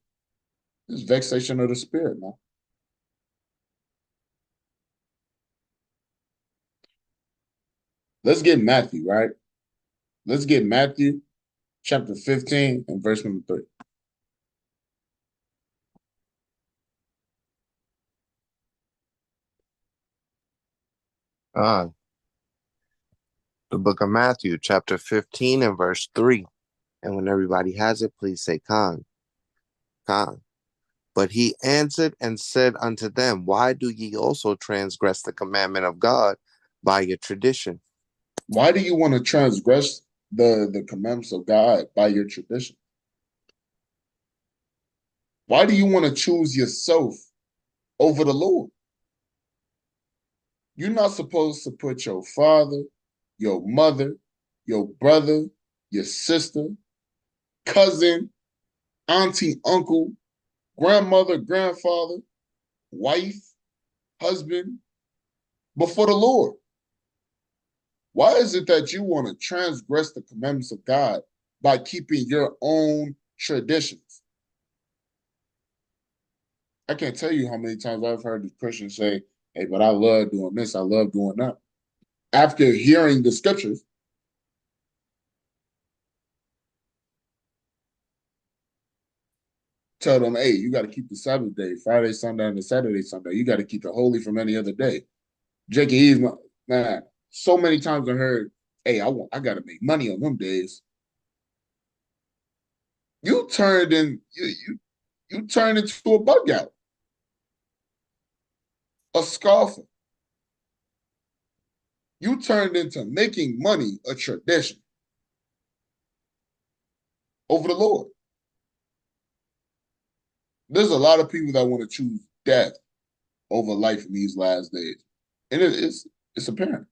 This is vexation of the spirit, man. Let's get Matthew, right? Let's get Matthew chapter 15 and verse number 3. The book of Matthew, chapter 15 and verse 3. And when everybody has it, please say Khan. Khan. But he answered and said unto them, why do ye also transgress the commandment of God by your tradition? Why do you want to transgress the commandments of God by your tradition? Why do you want to choose yourself over the Lord? You're not supposed to put your father, your mother, your brother, your sister, cousin, auntie, uncle, grandmother, grandfather, wife, husband before the Lord. Why is it that you want to transgress the commandments of God by keeping your own traditions? I can't tell you how many times I've heard the Christians say, hey, but I love doing this, I love doing that. After hearing the scriptures, tell them, hey, you got to keep the Sabbath day, Friday, Sunday, and the Saturday, Sunday. You got to keep it holy from any other day. Jake and Eve, man, so many times I heard, hey, I got to make money on them days. You turned you turned into a bug out, a scoffer. You turned into making money a tradition over the Lord. There's a lot of people that want to choose death over life in these last days. And it's apparent.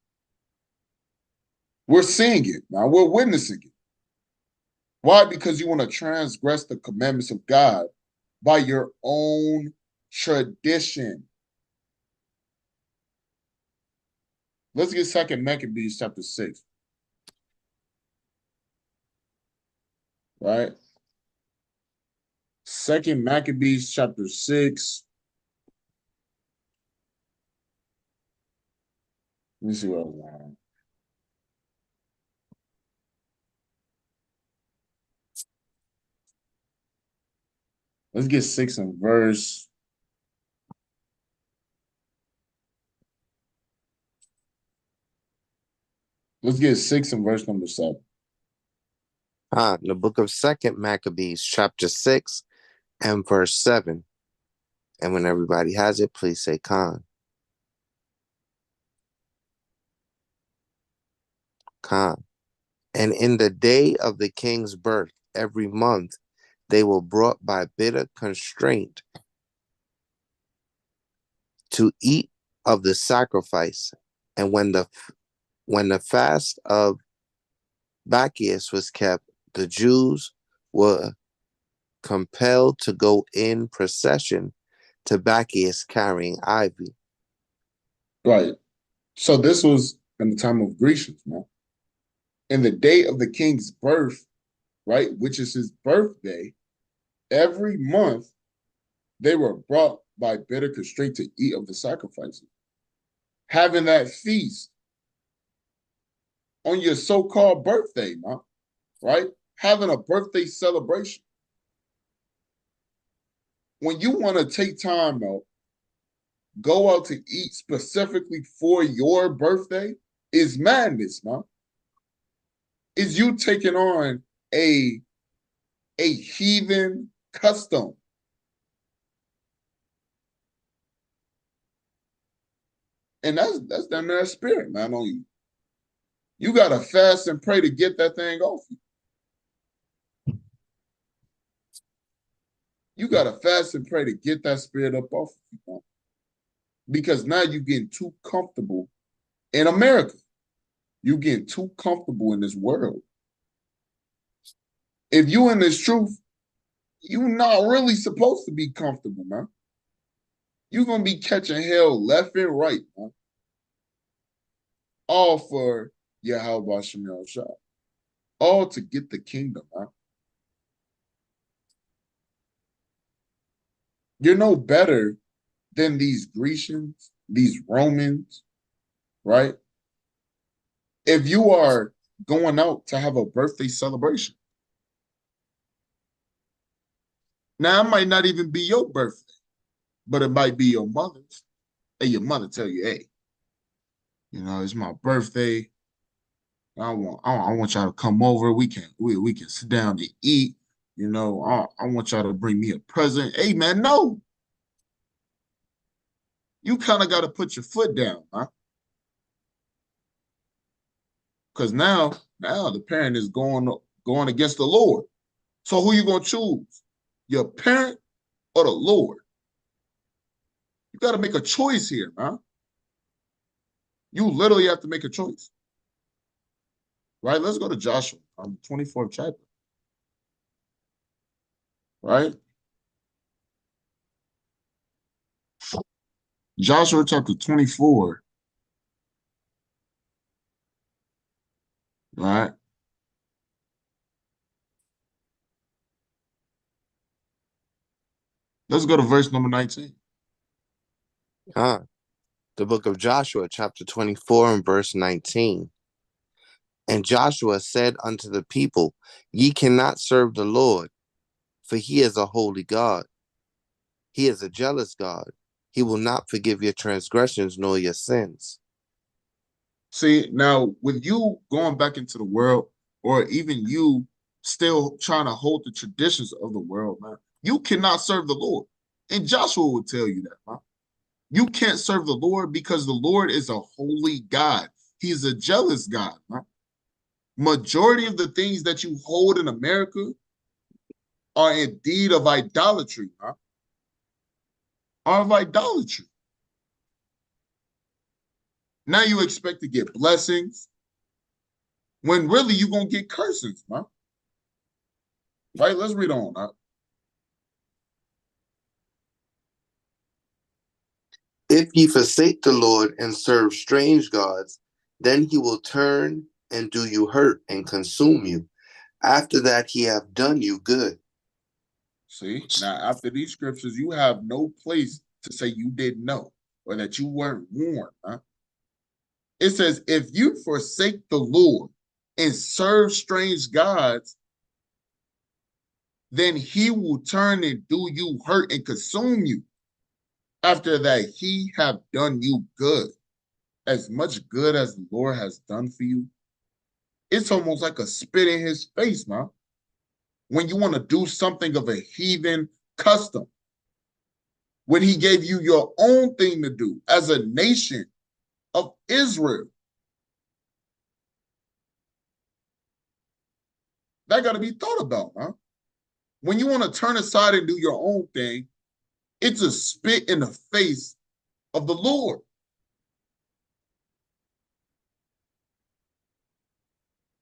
We're seeing it now. We're witnessing it. Why? Because you want to transgress the commandments of God by your own tradition. Let's get 2 Maccabees chapter 6. Right? 2 Maccabees chapter 6. Let me see what I want. Let's get 6 in verse. Let's get 6 in verse number 7. The book of 2 Maccabees, chapter 6 and verse 7. And when everybody has it, please say Khan. Khan. And in the day of the king's birth, every month, they were brought by bitter constraint to eat of the sacrifice. And when the fast of Bacchus was kept, the Jews were compelled to go in procession to Bacchus carrying ivy. Right. So this was in the time of Grecians, man. In the day of the king's birth, right, which is his birthday, every month they were brought by bitter constraint to eat of the sacrifices. Having that feast on your so-called birthday, man, right? Having a birthday celebration. When you want to take time out, go out to eat specifically for your birthday is madness, man. Is you taking on a heathen custom. And that's damn near spirit, man, on you. You gotta fast and pray to get that thing off you. You gotta fast and pray to get that spirit up off you, man. Because now you're getting too comfortable in America. You're getting too comfortable in this world. If you in this truth, you not really supposed to be comfortable, man. You're gonna be catching hell left and right, man. All for Yahweh Shem Shah. All to get the kingdom, man. You're no better than these Grecians, these Romans, right? If you are going out to have a birthday celebration, now it might not even be your birthday, but it might be your mother's. And your mother tell you, hey, it's my birthday. I want y'all to come over. We can sit down to eat. I want y'all to bring me a present. Hey man, no. You kind of got to put your foot down, huh? Because now the parent is going against the Lord. So who you gonna choose? Your parent or the Lord? You got to make a choice here, huh? You literally have to make a choice. Right? Let's go to Joshua, 24th chapter. Right? Joshua chapter 24. Right? Let's go to verse number 19. The book of Joshua, chapter 24 and verse 19. And Joshua said unto the people, Ye cannot serve the Lord, for he is a holy God. He is a jealous God. He will not forgive your transgressions nor your sins. See, now with you going back into the world, or even you still trying to hold the traditions of the world, man, you cannot serve the Lord. And Joshua will tell you that, man. You can't serve the Lord because the Lord is a holy God. He's a jealous God, man. Majority of the things that you hold in America are indeed of idolatry, huh? Are of idolatry. Now you expect to get blessings when really you're going to get curses, huh? Right? Let's read on. Huh? If ye forsake the Lord and serve strange gods, then he will turn and do you hurt and consume you. After that he have done you good. See, now after these scriptures, you have no place to say you didn't know or that you weren't warned. Huh? It says, if you forsake the Lord and serve strange gods, then he will turn and do you hurt and consume you. After that, he have done you good. As much good as the Lord has done for you, it's almost like a spit in his face, man. When you want to do something of a heathen custom, when he gave you your own thing to do as a nation of Israel, that got to be thought about, huh? When you want to turn aside and do your own thing, it's a spit in the face of the Lord.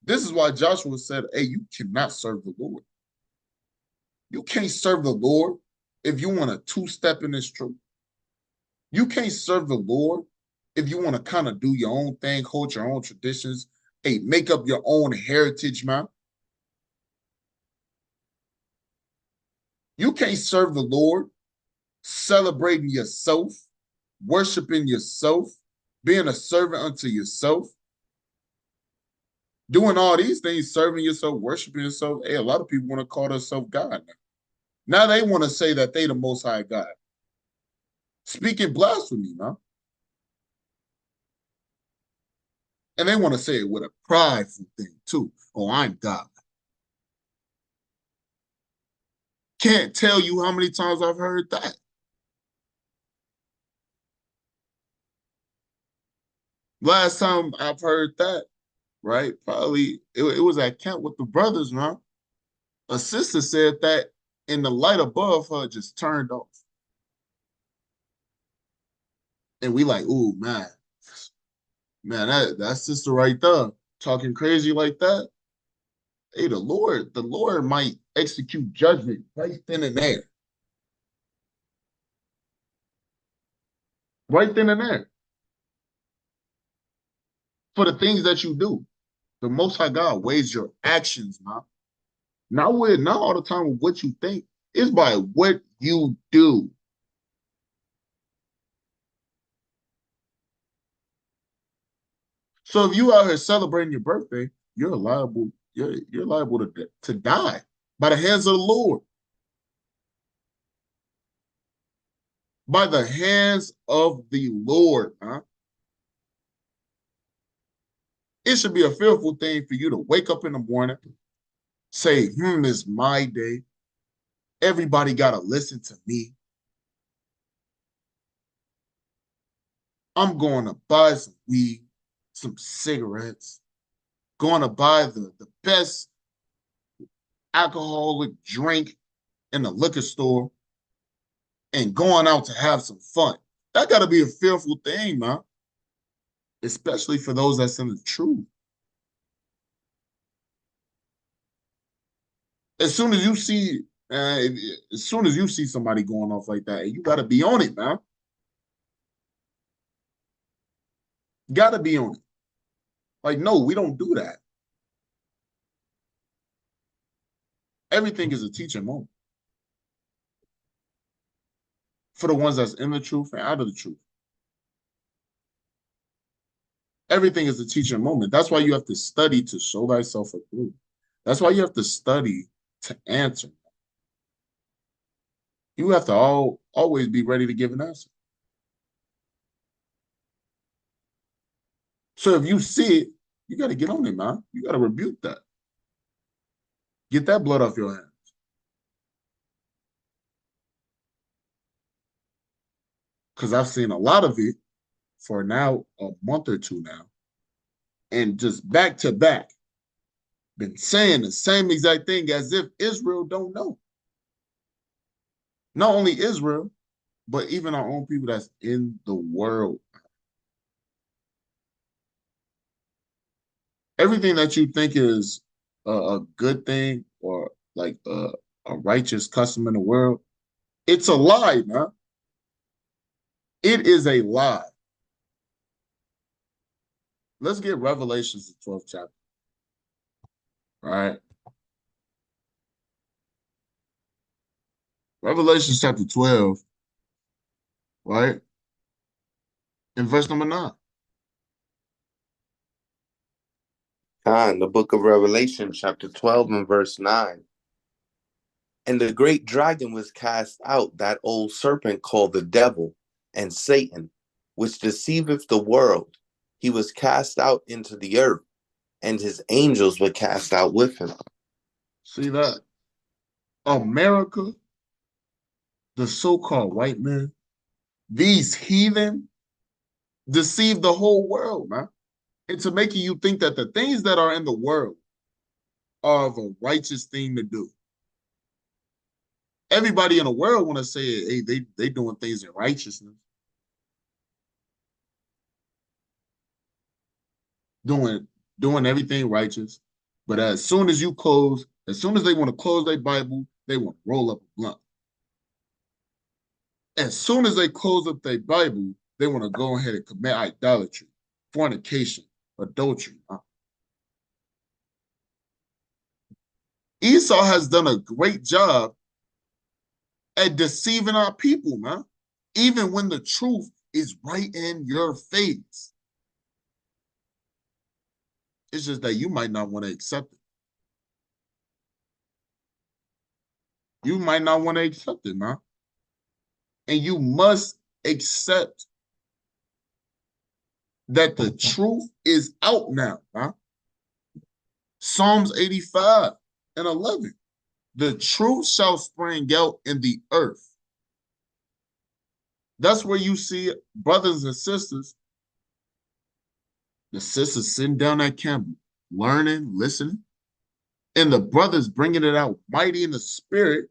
This is why Joshua said, hey, you cannot serve the Lord. You can't serve the Lord if you want to two-step in this truth. You can't serve the Lord if you want to kind of do your own thing, hold your own traditions, hey, make up your own heritage, man. You can't serve the Lord celebrating yourself, worshiping yourself, being a servant unto yourself, doing all these things, serving yourself, worshiping yourself. Hey, a lot of people want to call themselves God now. Now they want to say that they the most high God. Speaking blasphemy, man. And they want to say it with a prideful thing, too. Oh, I'm God. Can't tell you how many times I've heard that. Last time I've heard that, right? Probably it was at camp with the brothers, man. A sister said that, and the light above her just turned off. And we like, ooh, man, that sister right there talking crazy like that. hey, the Lord might execute judgment right then and there. Right then and there. For the things that you do. The Most High God weighs your actions, man. Not all the time with what you think. It's by what you do. So if you out here celebrating your birthday, you're liable. You're liable to die by the hands of the Lord. By the hands of the Lord, huh? It should be a fearful thing for you to wake up in the morning, say, it's my day. Everybody got to listen to me. I'm going to buy some weed, some cigarettes, going to buy the best alcoholic drink in the liquor store and going out to have some fun. That got to be a fearful thing, man. Especially for those that's in the truth. As soon as you see, as soon as you see somebody going off like that, you got to be on it, man. Got to be on it. Like, no, we don't do that. Everything is a teaching moment for the ones that's in the truth and out of the truth. Everything is a teaching moment. That's why you have to study to show thyself approved. That's why you have to study to answer. You have to always be ready to give an answer. So if you see it, you got to get on it, man. You got to rebuke that. Get that blood off your hands. Because I've seen a lot of it for now a month or two now. And just back to back, been saying the same exact thing as if Israel don't know. Not only Israel, but even our own people that's in the world. Everything that you think is a good thing or like a righteous custom in the world, it's a lie, man. It is a lie. Let's get Revelations, the 12th chapter. All right. Revelation chapter 12, right? In verse number 9. In the book of Revelation, chapter 12 and verse 9. And the great dragon was cast out, that old serpent called the devil and Satan, which deceiveth the world. He was cast out into the earth, and his angels were cast out with him. See that? America, the so-called white man, these heathen deceive the whole world, man. Into making you think that the things that are in the world are of a righteous thing to do. Everybody in the world want to say, hey, they doing things in righteousness. Doing everything righteous. But as soon as they want to close their Bible, they want to roll up a blunt. As soon as they close up their Bible, they want to go ahead and commit idolatry, fornication, adultery. Esau has done a great job at deceiving our people, man. Even when the truth is right in your face. It's just that you might not want to accept it. You might not want to accept it, man. And you must accept that the truth is out now, man. Psalms 85 and 11. The truth shall spring out in the earth. That's where you see brothers and sisters. The sisters sitting down at camp, learning, listening. And the brothers bringing it out mighty in the spirit,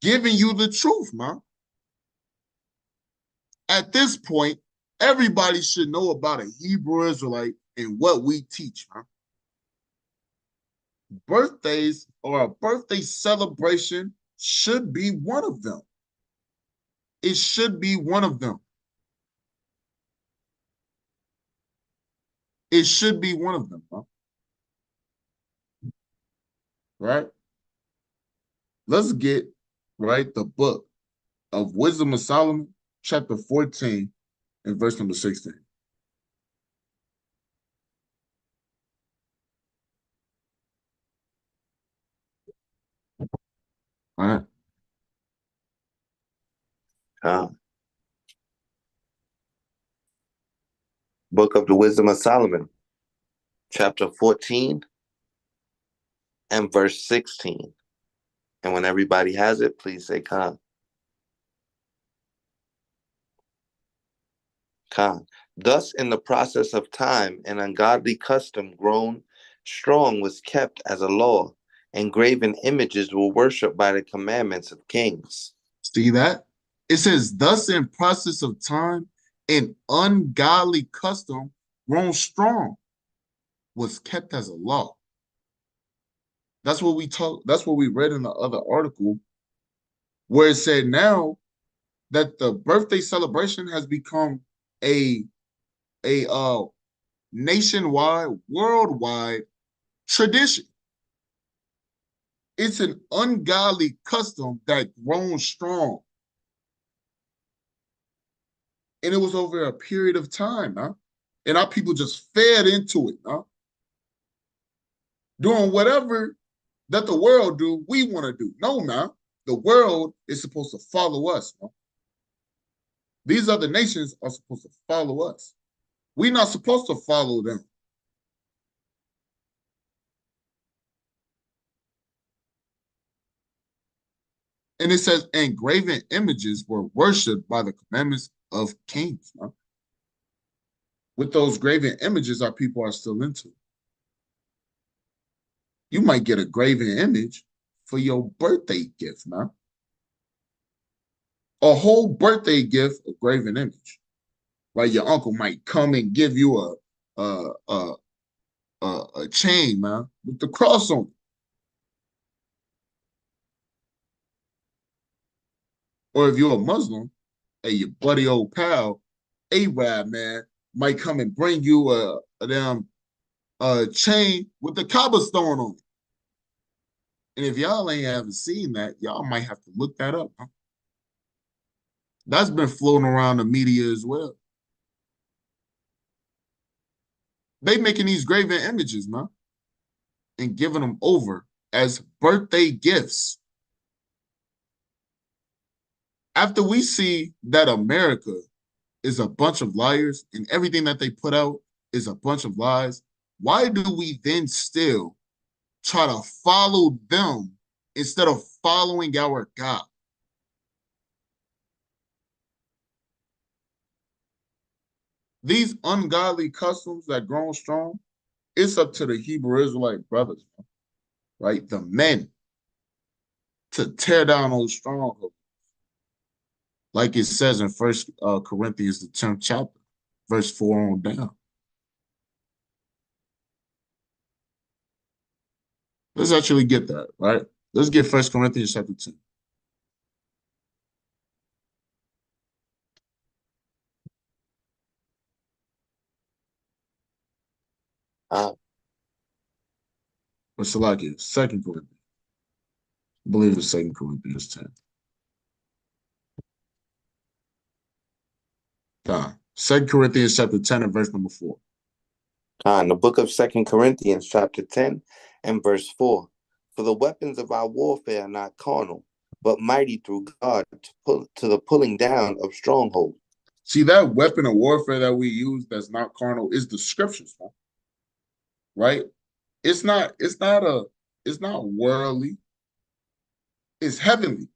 giving you the truth, man. At this point, everybody should know about a Hebrew Israelite and what we teach, man. birthdays or a birthday celebration should be one of them. It should be one of them. It should be one of them, huh? Right? Let's get, right, the book of Wisdom of Solomon, chapter 14 and verse number 16. All right. Book of the Wisdom of Solomon, chapter 14 and verse 16. And when everybody has it, please say Khan. Khan. Thus, in the process of time, an ungodly custom grown strong was kept as a law, and graven images were worshipped by the commandments of kings. See that? It says, thus in process of time, an ungodly custom grown strong was kept as a law. That's what we read in the other article, where it said now that the birthday celebration has become a nationwide, worldwide tradition. It's an ungodly custom that grown strong. And it was over a period of time, huh? And our people just fed into it, huh? Doing whatever that the world do, we want to do. No, man. The world is supposed to follow us, huh? These other nations are supposed to follow us. We're not supposed to follow them. And it says, and graven images were worshipped by the commandments of kings. Huh? With those graven images, our people are still into. You might get a graven image for your birthday gift, man. A whole birthday gift, a graven image. Right? Your uncle might come and give you a chain, man, with the cross on it. Or if you're a Muslim, hey, your buddy old pal, Arab, man, might come and bring you a damn chain with the Kaaba stone on it. And if y'all haven't seen that, y'all might have to look that up. Huh? That's been floating around the media as well. They making these graven images, man, and giving them over as birthday gifts. After we see that America is a bunch of liars and everything that they put out is a bunch of lies, why do we then still try to follow them instead of following our God? These ungodly customs that grown strong, it's up to the Hebrew Israelite brothers, right? The men to tear down those strongholds. Like it says in First Corinthians, the 10th chapter, verse 4 on down. Let's actually get that, right? Let's get First Corinthians chapter 10. Or Salakia, Second Corinthians. I believe it's Second Corinthians 10. Second Corinthians chapter 10 and verse number 4. The book of 2 Corinthians chapter 10 and verse 4. For the weapons of our warfare are not carnal, but mighty through God to the pulling down of strongholds. See, that weapon of warfare that we use that's not carnal is the scriptures, right? It's not worldly, it's heavenly.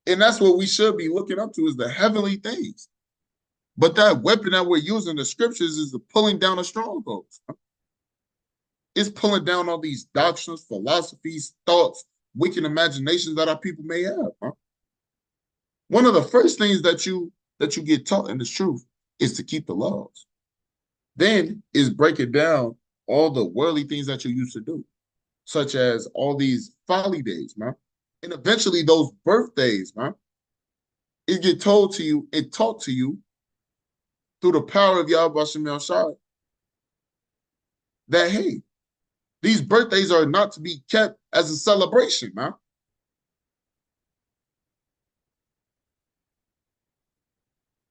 And that's what we should be looking up to, is the heavenly things. But that weapon that we're using, the scriptures, is the pulling down of strongholds. It's pulling down all these doctrines, philosophies, thoughts, wicked imaginations that our people may have. Huh? One of the first things that you get taught in the truth is to keep the laws. Then is break it down all the worldly things that you used to do. such as all these folly days, man. And eventually those birthdays, man, it get told to you, it taught to you through the power of Yahweh Shem Shai that, hey, these birthdays are not to be kept as a celebration, man.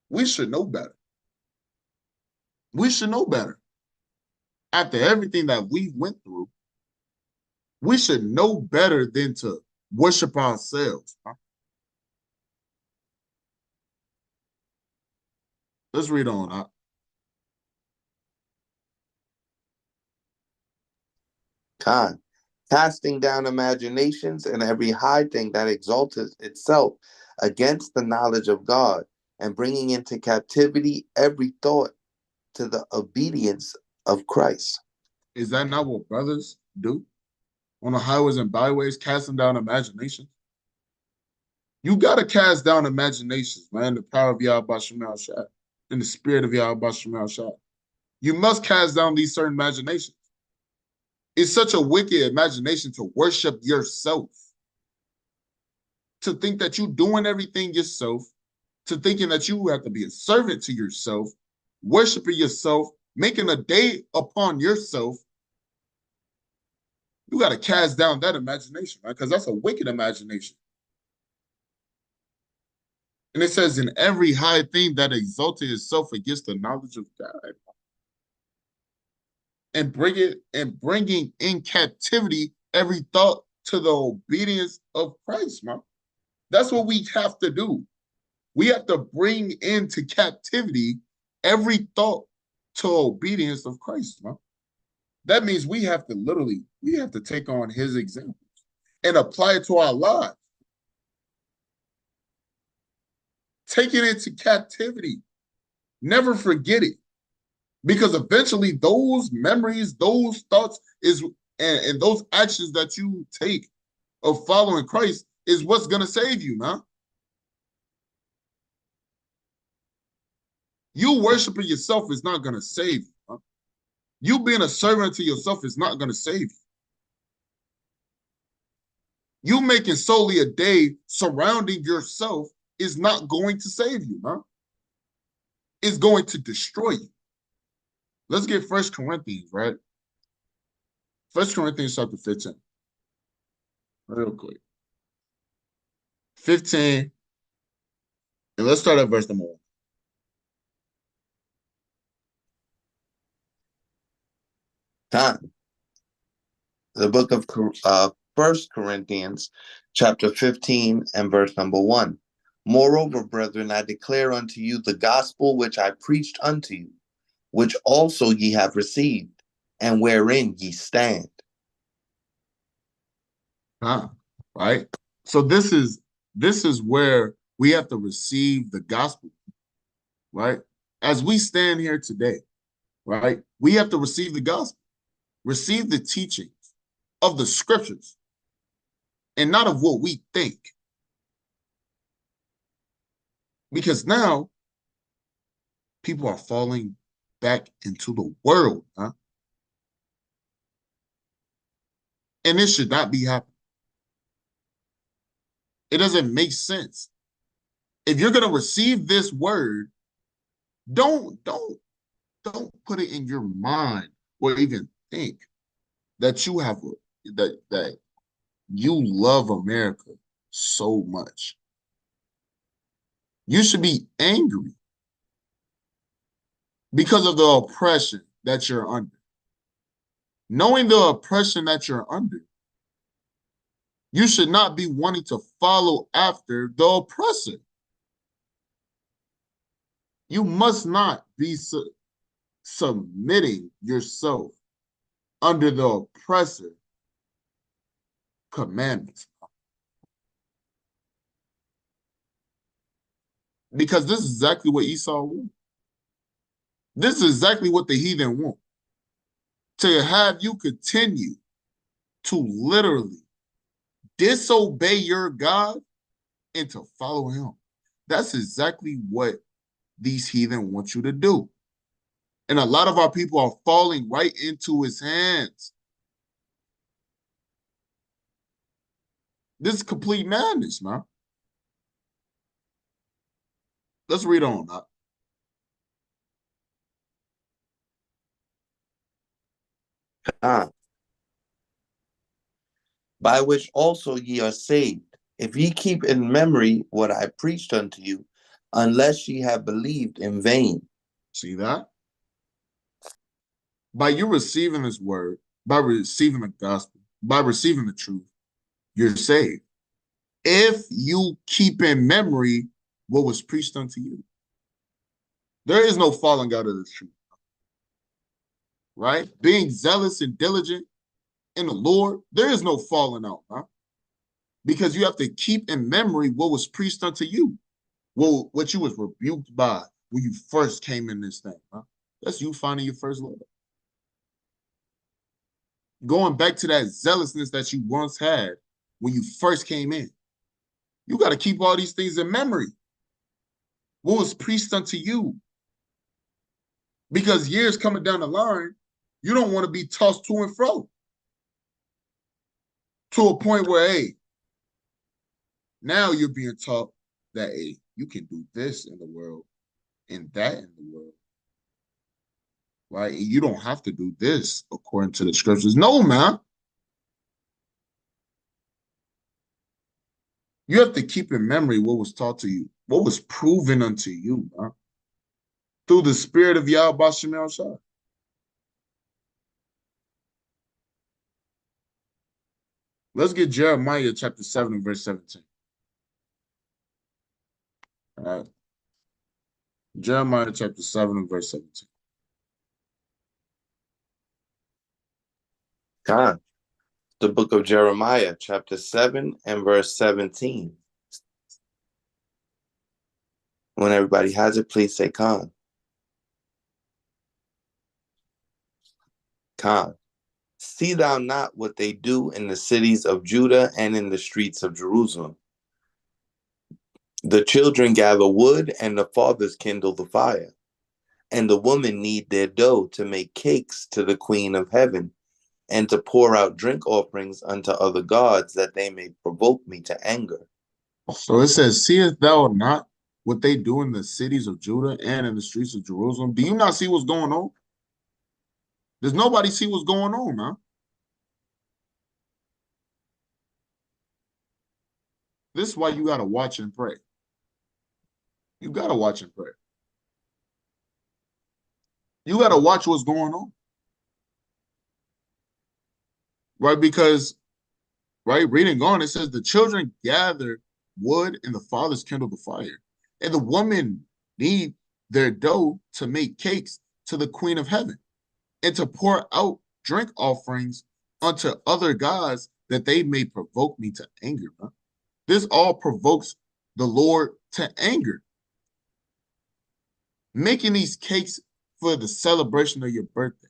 We should know better. We should know better. After everything that we went through, we should know better than to worship ourselves. Huh? Let's read on. Huh? Khan, casting down imaginations and every high thing that exalteth itself against the knowledge of God, and bringing into captivity every thought to the obedience of Christ. Is that not what brothers do on the highways and byways, casting down imaginations? You got to cast down imaginations, man, the power of Yahweh Shemal Shah, in the spirit of Yahweh Shemal Shah. You must cast down these certain imaginations. It's such a wicked imagination to worship yourself, to think that you're doing everything yourself, to thinking that you have to be a servant to yourself, worshiping yourself, making a day upon yourself. You got to cast down that imagination, right? Because that's a wicked imagination. And it says, in every high thing that exalted itself against the knowledge of God, and bringing in captivity every thought to the obedience of Christ, man. That's what we have to do. We have to bring into captivity every thought to obedience of Christ, man. That means we have to take on his examples and apply it to our lives. Take it into captivity. Never forget it. Because eventually those memories, those thoughts and those actions that you take of following Christ is what's going to save you, man. You worshiping yourself is not going to save you. Man. You being a servant to yourself is not going to save you. You making solely a day surrounding yourself is not going to save you, man. It's going to destroy you. Let's get 1 Corinthians, right? 1 Corinthians chapter 15. Real quick. 15. And let's start at verse number 1. Khan, the book of 1 Corinthians, chapter 15 and verse number 1. Moreover, brethren, I declare unto you the gospel which I preached unto you, which also ye have received, and wherein ye stand. Right? So this is where we have to receive the gospel, right? As we stand here today, right? We have to receive the gospel, receive the teachings of the scriptures, and not of what we think. Because now people are falling back into the world, huh? And this should not be happening. It doesn't make sense. If you're going to receive this word, don't put it in your mind or even think that you have that you love America so much. You should be angry because of the oppression that you're under. Knowing the oppression that you're under, you should not be wanting to follow after the oppressor. You must not be submitting yourself under the oppressor commandments. Because this is exactly what Esau wants. This is exactly what the heathen want. To have you continue to literally disobey your God and to follow him. That's exactly what these heathen want you to do. And a lot of our people are falling right into his hands. This is complete madness, man. Let's read on. By which also ye are saved, if ye keep in memory what I preached unto you, unless ye have believed in vain. See that? By you receiving this word, by receiving the gospel, by receiving the truth, you're saved. If you keep in memory what was preached unto you. There is no falling out of the truth. Right? Being zealous and diligent in the Lord, there is no falling out, huh? Because you have to keep in memory what was preached unto you. Well, what you was rebuked by when you first came in this thing, huh? That's you finding your first love. Going back to that zealousness that you once had when you first came in. You got to keep all these things in memory. What was preached unto you? Because years coming down the line, you don't want to be tossed to and fro to a point where, hey, now you're being taught that, hey, you can do this in the world and that in the world, right? And you don't have to do this according to the scriptures. No, man. You have to keep in memory what was taught to you, what was proven unto you, man, through the spirit of Yahweh Shem Shah. Let's get Jeremiah chapter 7 and verse 17. All right. Jeremiah chapter 7 and verse 17. God. The book of Jeremiah, chapter 7 and verse 17. When everybody has it, please say Khan. Khan. See thou not what they do in the cities of Judah and in the streets of Jerusalem? The children gather wood, and the fathers kindle the fire, and the women knead their dough to make cakes to the queen of heaven, and to pour out drink offerings unto other gods, that they may provoke me to anger. So it says, seest thou not what they do in the cities of Judah and in the streets of Jerusalem? Do you not see what's going on? Does nobody see what's going on, man? This is why you got to watch and pray. You got to watch and pray. You got to watch what's going on. Right? Because, right, reading on, it says, the children gather wood and the fathers kindle the fire. And the women knead their dough to make cakes to the queen of heaven and to pour out drink offerings unto other gods, that they may provoke me to anger. Man. This all provokes the Lord to anger. Making these cakes for the celebration of your birthday.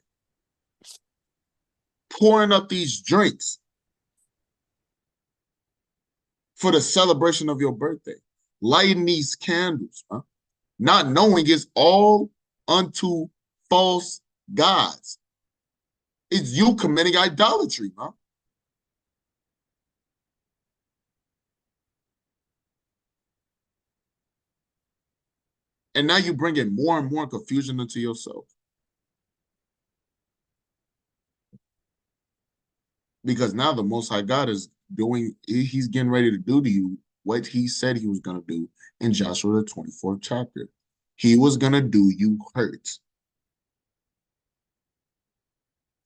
Pouring up these drinks for the celebration of your birthday. Lighting these candles, huh? Not knowing it's all unto false gods. It's you committing idolatry, huh? And now you bring in more and more confusion into yourself. Because now the Most High God is doing, he's getting ready to do to you what he said he was going to do in Joshua, the 24th chapter. He was going to do you hurt.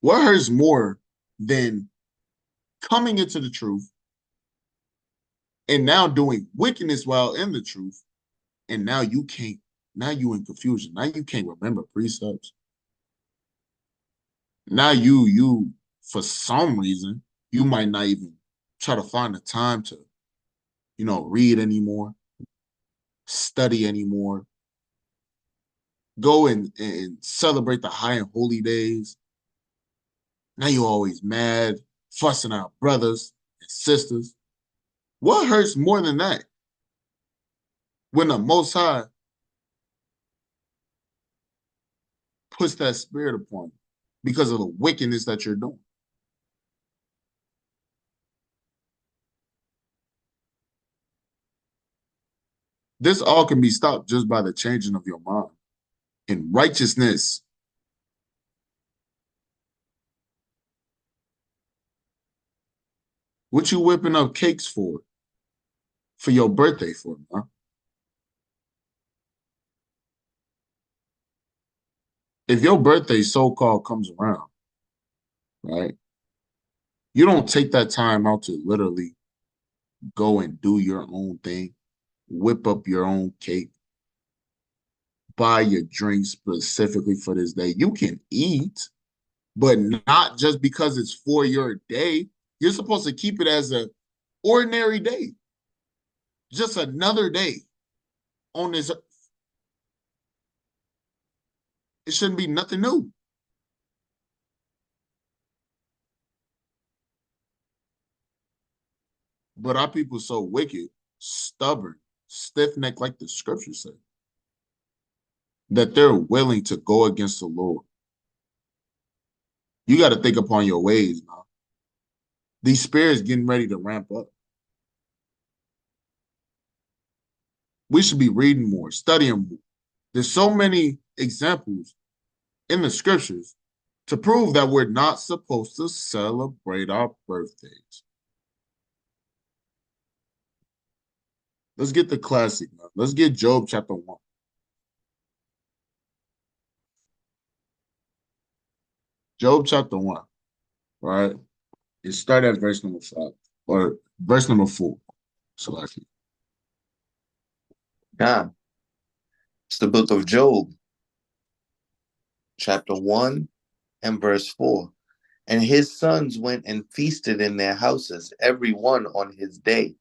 What hurts more than coming into the truth and now doing wickedness while in the truth, and now you can't, now you in confusion. Now you can't remember precepts. Now you, for some reason, you might not even try to find the time to, read anymore, study anymore, go and celebrate the high and holy days. Now you're always mad, fussing out brothers and sisters. What hurts more than that? When the Most High puts that spirit upon you because of the wickedness that you're doing. This all can be stopped just by the changing of your mind in righteousness. What you whipping up cakes for? For your birthday for, man? If your birthday so-called comes around, right? You don't take that time out to literally go and do your own thing, whip up your own cake, buy your drink specifically for this day. You can eat, but not just because it's for your day. You're supposed to keep it as an ordinary day, just another day on this. It shouldn't be nothing new. But our people so wicked, stubborn, stiff-necked, like the scriptures say, that they're willing to go against the Lord. You got to think upon your ways, man. These spirits getting ready to ramp up. We should be reading more, studying more. There's so many examples in the scriptures to prove that we're not supposed to celebrate our birthdays. Let's get the classic, man. Let's get Job chapter 1. Job chapter 1, right? It started at verse number 5 or verse number 4. So actually, Yeah. It's the book of Job, chapter 1 and verse 4. And his sons went and feasted in their houses, every one on his day,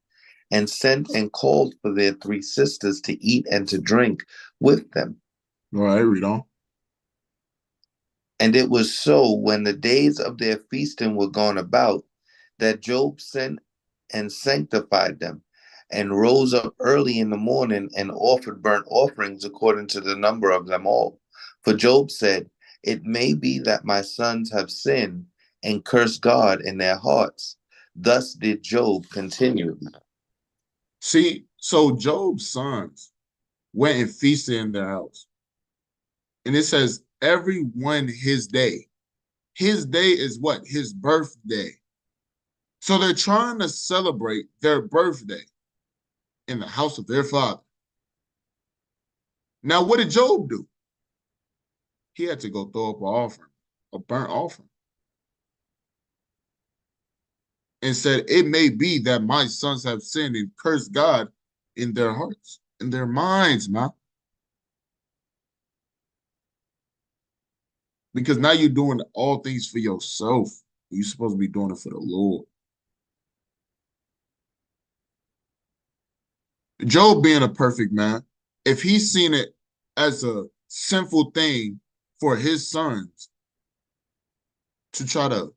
and sent and called for their 3 sisters to eat and to drink with them. all right, read on. And it was so, when the days of their feasting were gone about, that Job sent and sanctified them, and rose up early in the morning and offered burnt offerings according to the number of them all. For Job said, "It may be that my sons have sinned and cursed God in their hearts." Thus did Job continue. See, so Job's sons went and feasted in their house. And it says, every one his day. His day is what? His birthday. So they're trying to celebrate their birthday in the house of their father. Now, what did Job do? He had to go throw up an offering, a burnt offering, and said, it may be that my sons have sinned and cursed God in their hearts, in their minds, man. Because now you're doing all things for yourself. You're supposed to be doing it for the Lord. Job being a perfect man, if he's seen it as a sinful thing for his sons to try to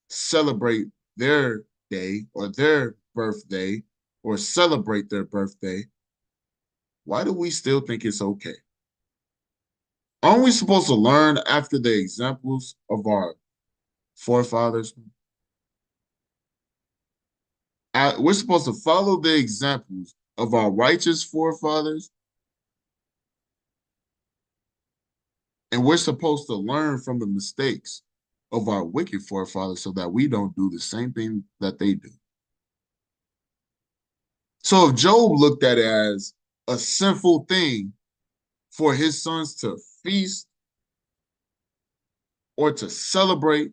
celebrate their day or their birthday or celebrate their birthday, why do we still think it's okay? Aren't we supposed to learn after the examples of our forefathers? We're supposed to follow the examples of our righteous forefathers, and we're supposed to learn from the mistakes of our wicked forefathers so that we don't do the same thing that they do. So if Job looked at it as a sinful thing for his sons to feast or to celebrate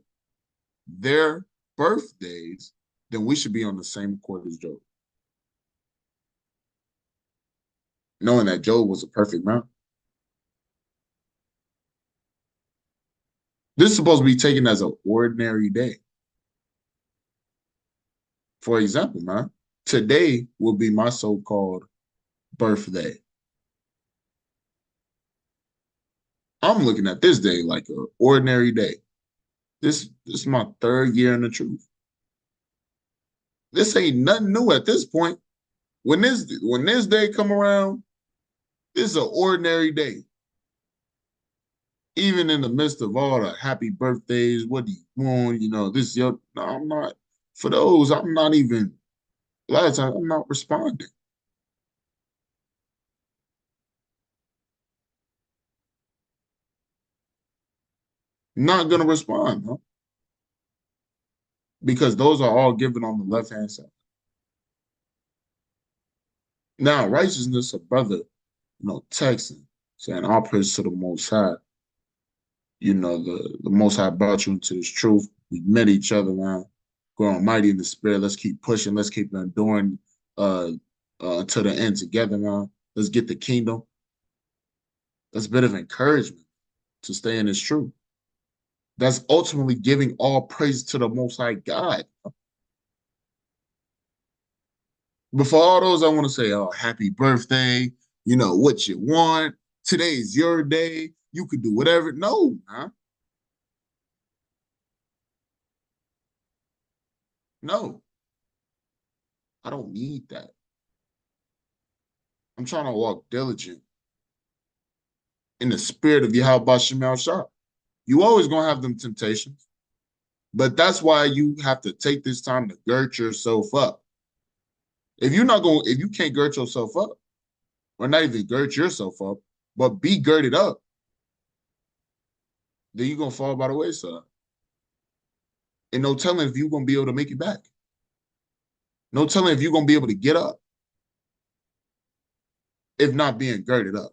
their birthdays, then we should be on the same accord as Job. Knowing that Job was a perfect man. This is supposed to be taken as an ordinary day. For example, man, today will be my so-called birthday. I'm looking at this day like an ordinary day. This is my 3rd year in the truth. This ain't nothing new at this point. When this day come around, this is an ordinary day. Even in the midst of all the happy birthdays, what do you want? You know, this is your. No, I'm not. For those, I'm not even. A lot of times, I'm not responding. Not gonna respond, huh? Because those are all given on the left hand side. Now, righteousness, a brother, texting, saying, all praise to the Most High. The Most High brought you into this truth. We met each other now. Growing mighty in the spirit. Let's keep pushing. Let's keep enduring uh, to the end together now. Let's get the kingdom. That's a bit of encouragement to stay in this truth. That's ultimately giving all praise to the Most High God. Before all those, I want to say, oh, happy birthday. You know what you want. Today's your day. You could do whatever. No, huh? No, I don't need that. I'm trying to walk diligent in the spirit of Yahweh Shemel Shah. You always gonna have them temptations, but that's why you have to take this time to gird yourself up. If you can't gird yourself up, or not even gird yourself up, but be girded up, then you're gonna fall by the wayside. And no telling if you're gonna be able to make it back. No telling if you're gonna be able to get up if not being girded up.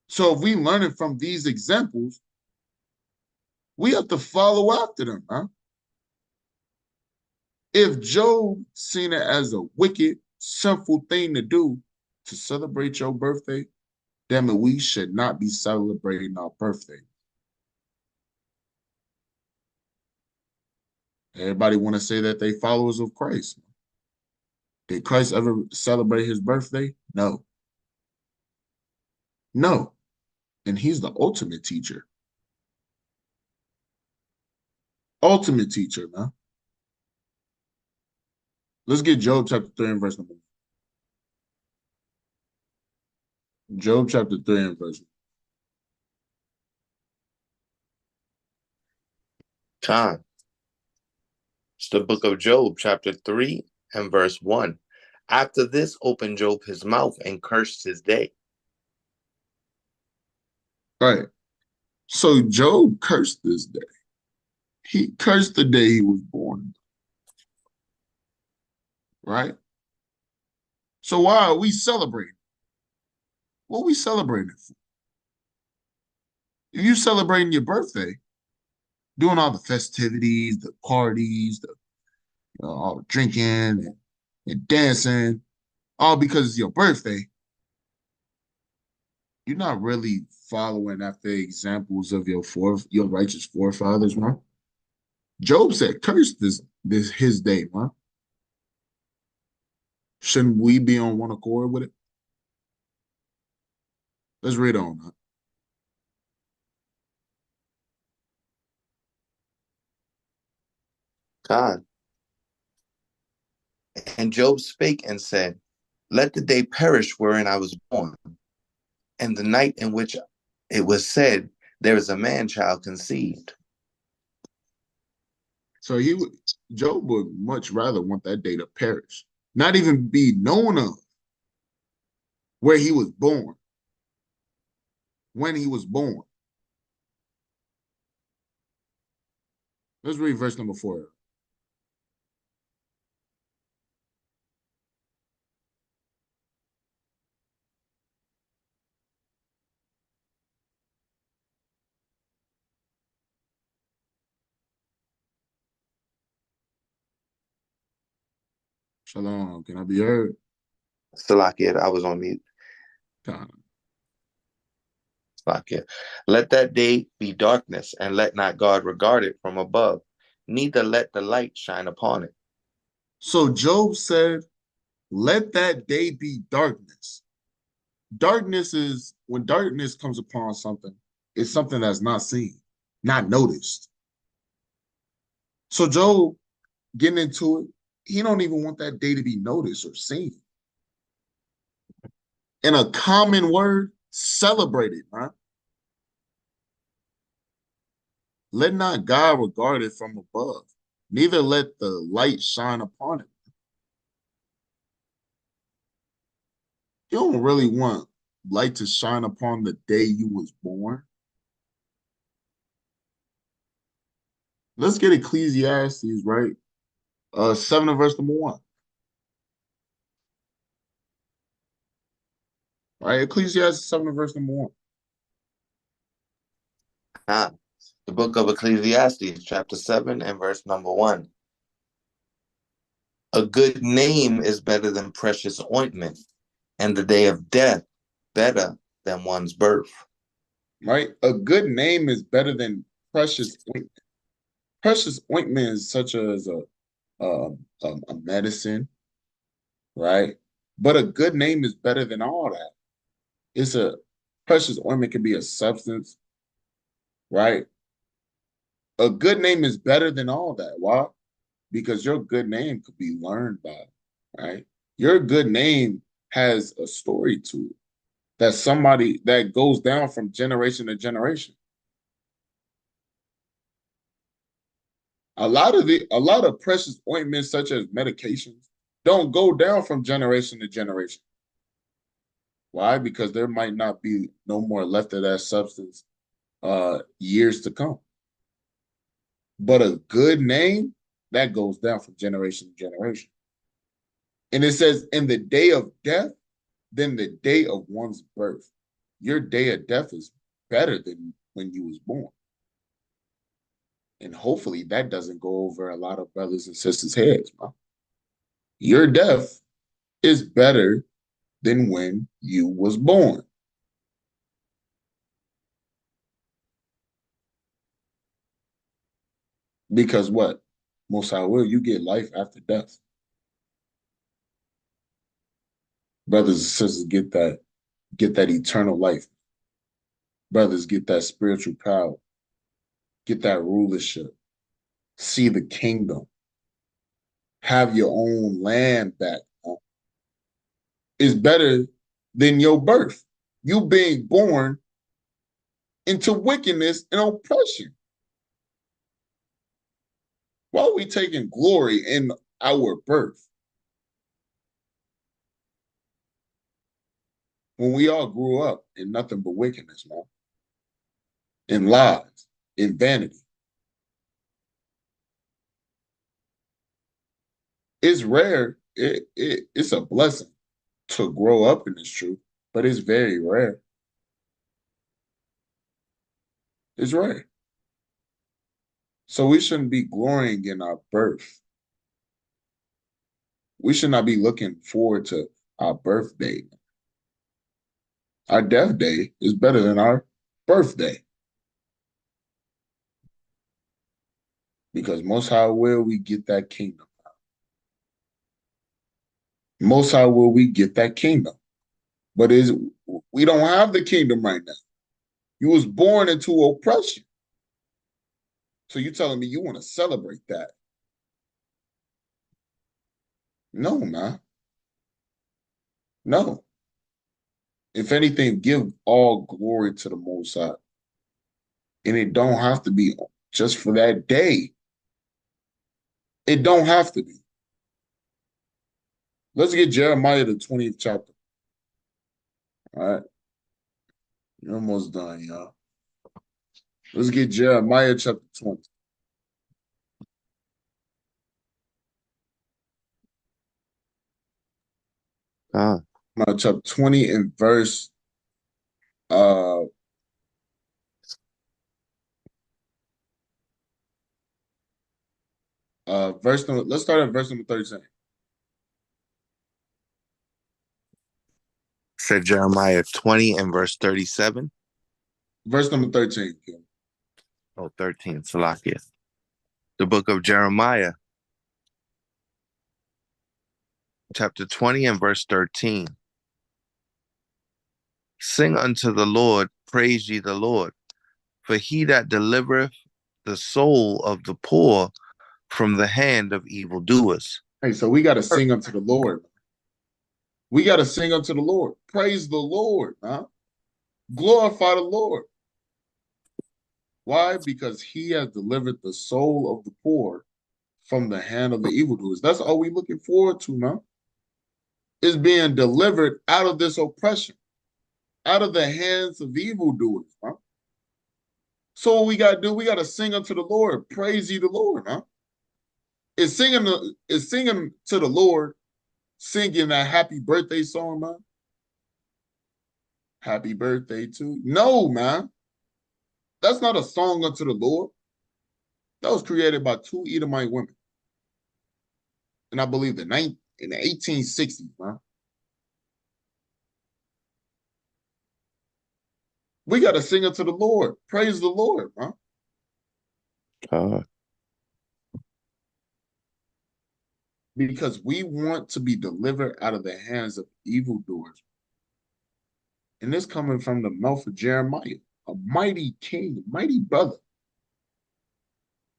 So if we learn it from these examples, we have to follow after them, huh? If Job seen it as a wicked, sinful thing to do to celebrate your birthday, damn it, we should not be celebrating our birthday. Everybody want to say that they followers of Christ. Did Christ ever celebrate his birthday? No. No. And he's the ultimate teacher. Ultimate teacher, man. Let's get Job chapter 3 and verse number 1. Job chapter 3 and verse 1. Khan. It's the book of Job, chapter 3 and verse 1. After this opened Job his mouth and cursed his day. Right. So Job cursed this day. He cursed the day he was born. Right? So why are we celebrating? What are we celebrating for? If you celebrating your birthday, doing all the festivities, the parties, all the drinking and dancing, all because it's your birthday, you're not really following after examples of your righteous forefathers, man. Job said, "Curse this his day, man." Shouldn't we be on one accord with it? Let's read on, man. Khan. And Job spake and said, let the day perish wherein I was born, and the night in which it was said, there is a man child conceived. So Job would much rather want that day to perish, not even be known of where he was born, when he was born. Let's read verse number 4. Shalom, can I be heard? Salakia, I was on mute. God. Salakia. Let that day be darkness, and let not God regard it from above, neither let the light shine upon it. So Job said, let that day be darkness. Darkness is when darkness comes upon something, it's something that's not seen, not noticed. So Job getting into it, he don't even want that day to be noticed or seen. In a common word, celebrate it, man. Let not God regard it from above, neither let the light shine upon it. You don't really want light to shine upon the day you was born? Let's get Ecclesiastes, right? 7 and verse number 1. Right? Ecclesiastes 7 and verse number 1. The book of Ecclesiastes, chapter 7 and verse number 1. A good name is better than precious ointment, and the day of death better than one's birth. Right? A good name is better than precious ointment. Precious ointment is such as a medicine, right? But a good name is better than all that. It's a precious ointment can be a substance, right? A good name is better than all that. Why? Because your good name could be learned by, right? Your good name has a story to it that somebody that goes down from generation to generation. A lot of precious ointments, such as medications, don't go down from generation to generation. Why? Because there might not be no more left of that substance years to come. But a good name, that goes down from generation to generation. And it says, in the day of death, than the day of one's birth. Your day of death is better than when you was born. And hopefully that doesn't go over a lot of brothers and sisters' heads, man. Your death is better than when you was born. Because what? Most High will, you get life after death. Brothers and sisters get that eternal life. Brothers get that spiritual power, get that rulership, see the kingdom, have your own land back. Is better than your birth. You being born into wickedness and oppression. Why are we taking glory in our birth? When we all grew up in nothing but wickedness, man. In lies, in vanity. It's rare. It's a blessing to grow up in this truth, but it's very rare. It's rare. So we shouldn't be glorying in our birth. We should not be looking forward to our birthday. Our death day is better than our birthday. Because most high will we get that kingdom. Most high will we get that kingdom. But we don't have the kingdom right now. You was born into oppression. So you telling me you want to celebrate that? No, man. No. If anything, give all glory to the Most High. And it don't have to be just for that day. It don't have to be. Let's get Jeremiah, the 20th chapter. All right. You're almost done, y'all. Let's get Jeremiah chapter 20. Chapter 20 and verse verse number, let's start at verse number 13. Said Jeremiah 20 and verse 37. Verse number 13. Oh, 13. Salakia. The book of Jeremiah, chapter 20 and verse 13. Sing unto the Lord, praise ye the Lord, for he that delivereth the soul of the poor from the hand of evildoers. Hey, so we got to sing unto the Lord. We got to sing unto the Lord. Praise the Lord, huh? Glorify the Lord. Why? Because he has delivered the soul of the poor from the hand of the evildoers. That's all we're looking forward to, man. Is being delivered out of this oppression. out of the hands of evildoers, huh? So what we got to do, we got to sing unto the Lord. Praise ye the Lord, huh? Is singing to the Lord, singing that happy birthday song, man? Happy birthday to you. No, man. That's not a song unto the Lord. That was created by two Edomite women. And I believe in the 1860s, man. We got to sing unto the Lord. Praise the Lord, man. Because we want to be delivered out of the hands of evildoers. And this coming from the mouth of Jeremiah, a mighty king, mighty brother.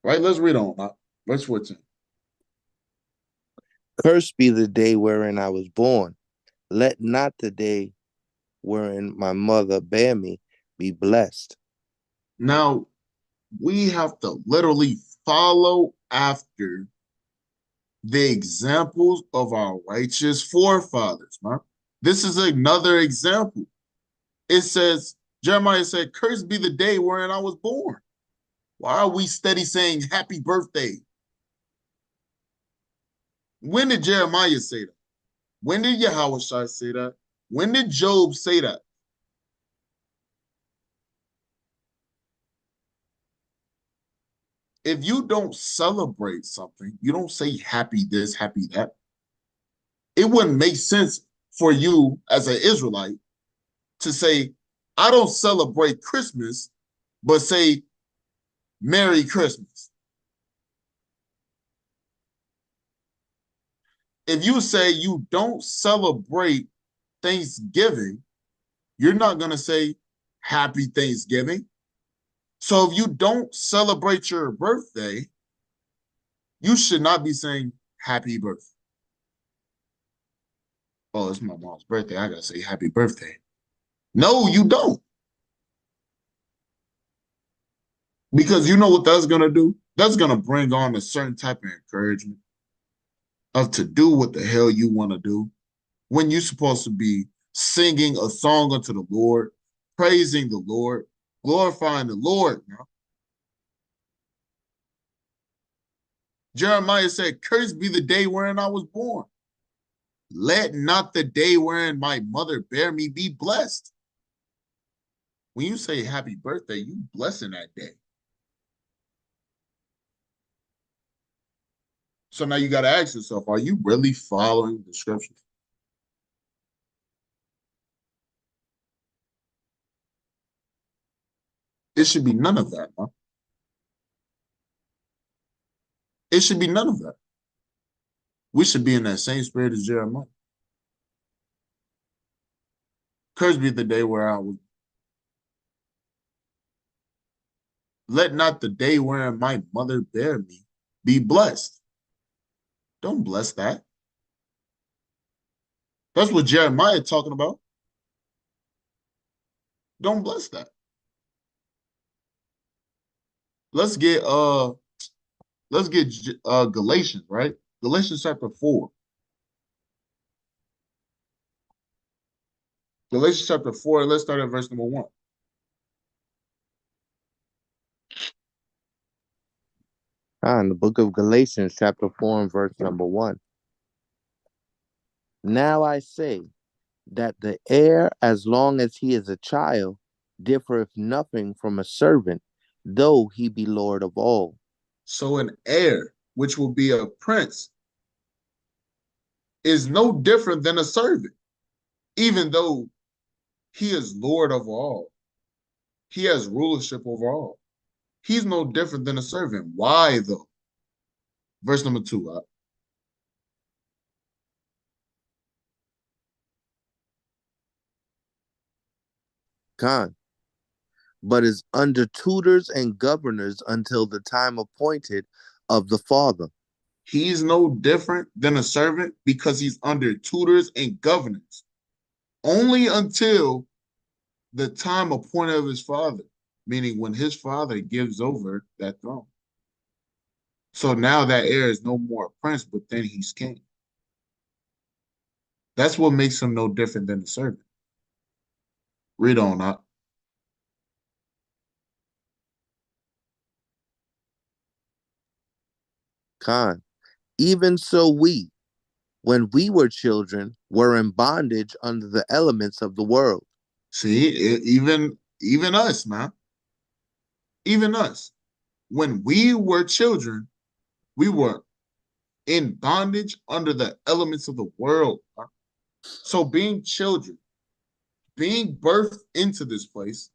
Right? Let's read on. Verse 14. Cursed be the day wherein I was born. Let not the day wherein my mother bare me be blessed. Now, we have to literally follow after the examples of our righteous forefathers, man. This is another example. It says, Jeremiah said, cursed be the day wherein I was born. Why are we steady saying happy birthday? When did Jeremiah say that? When did Yahweh say that? When did Job say that? If you don't celebrate something, you don't say happy this, happy that. It wouldn't make sense for you as an Israelite to say, I don't celebrate Christmas, but say Merry Christmas. If you say you don't celebrate Thanksgiving, you're not going to say Happy Thanksgiving. So if you don't celebrate your birthday, you should not be saying Happy Birthday. Oh, it's my mom's birthday. I got to say Happy Birthday. No, you don't. Because you know what that's going to do? That's going to bring on a certain type of encouragement of to do what the hell you want to do when you're supposed to be singing a song unto the Lord, praising the Lord, glorifying the Lord. You know? Jeremiah said, cursed be the day wherein I was born. Let not the day wherein my mother bare me be blessed. When you say happy birthday, you blessing that day. So now you got to ask yourself, are you really following the scriptures? It should be none of that, huh? It should be none of that. We should be in that same spirit as Jeremiah. Cursed be the day where I was. Let not the day wherein my mother bare me be blessed. Don't bless that. That's what Jeremiah talking about. Don't bless that. Let's get Galatians, right? Galatians chapter 4. Galatians chapter 4, let's start at verse number 1. In the book of Galatians, chapter 4, and verse number 1. Now I say that the heir, as long as he is a child, differeth nothing from a servant, though he be Lord of all. So an heir, which will be a prince, is no different than a servant, even though he is Lord of all. He has rulership over all. He's no different than a servant. Why, though? Verse number 2. Con, but is under tutors and governors until the time appointed of the father. He's no different than a servant because he's under tutors and governors only until the time appointed of his father, meaning when his father gives over that throne. So now that heir is no more a prince, but then he's king. That's what makes him no different than a servant. Read on that. Khan. Even so we, when we were children, were in bondage under the elements of the world. See, even us, man. Even us. When we were children, we were in bondage under the elements of the world. Man. So being children, being birthed into this place,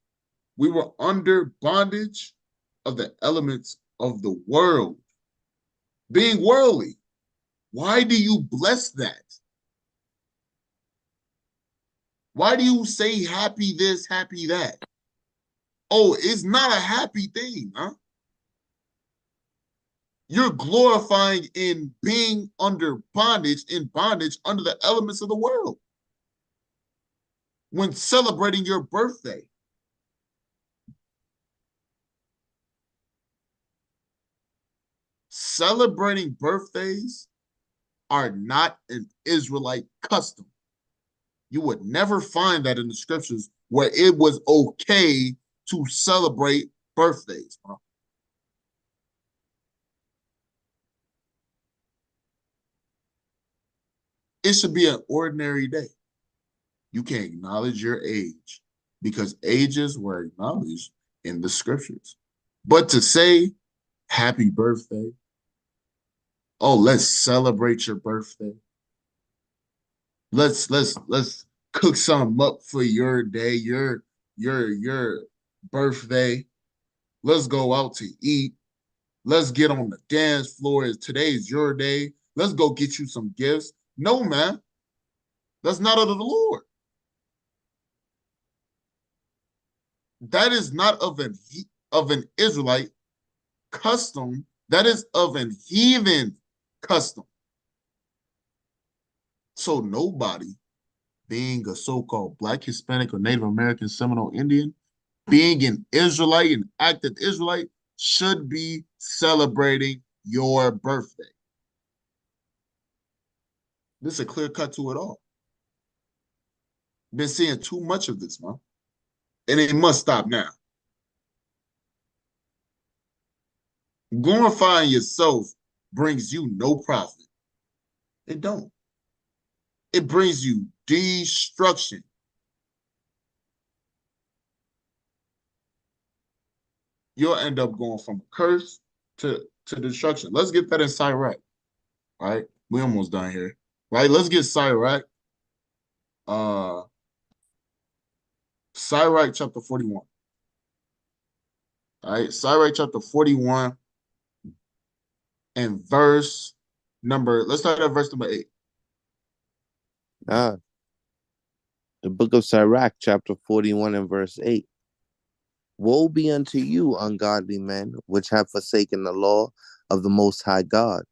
we were under bondage of the elements of the world. Being worldly. Why do you bless that? Why do you say happy this, happy that? Oh, it's not a happy thing, huh? You're glorifying in being under bondage, in bondage under the elements of the world when celebrating your birthday. Celebrating birthdays are not an Israelite custom. You would never find that in the scriptures where it was okay to celebrate birthdays, bro. It should be an ordinary day. You can acknowledge your age because ages were acknowledged in the scriptures. But to say happy birthday, oh, let's celebrate your birthday. Let's cook something up for your day, your birthday. Let's go out to eat. Let's get on the dance floor. Today's your day. Let's go get you some gifts. No, man. That's not of the Lord. That is not of an Israelite custom. That is of an heathen custom. So nobody, being a so-called Black, Hispanic, or Native American, Seminole Indian, being an Israelite, an active Israelite, should be celebrating your birthday. This is a clear cut to it all. Been seeing too much of this, man. And it must stop now. Glorifying yourself brings you no profit. It don't. It brings you destruction. You'll end up going from a curse to destruction. Let's get that in Sirach, right? We almost done here, right? Let's get Sirach. Sirach chapter 41. All right, Sirach chapter 41 and verse number, let's start at verse number 8. The book of Sirach, chapter 41 and verse 8. Woe be unto you, ungodly men, which have forsaken the law of the Most High God.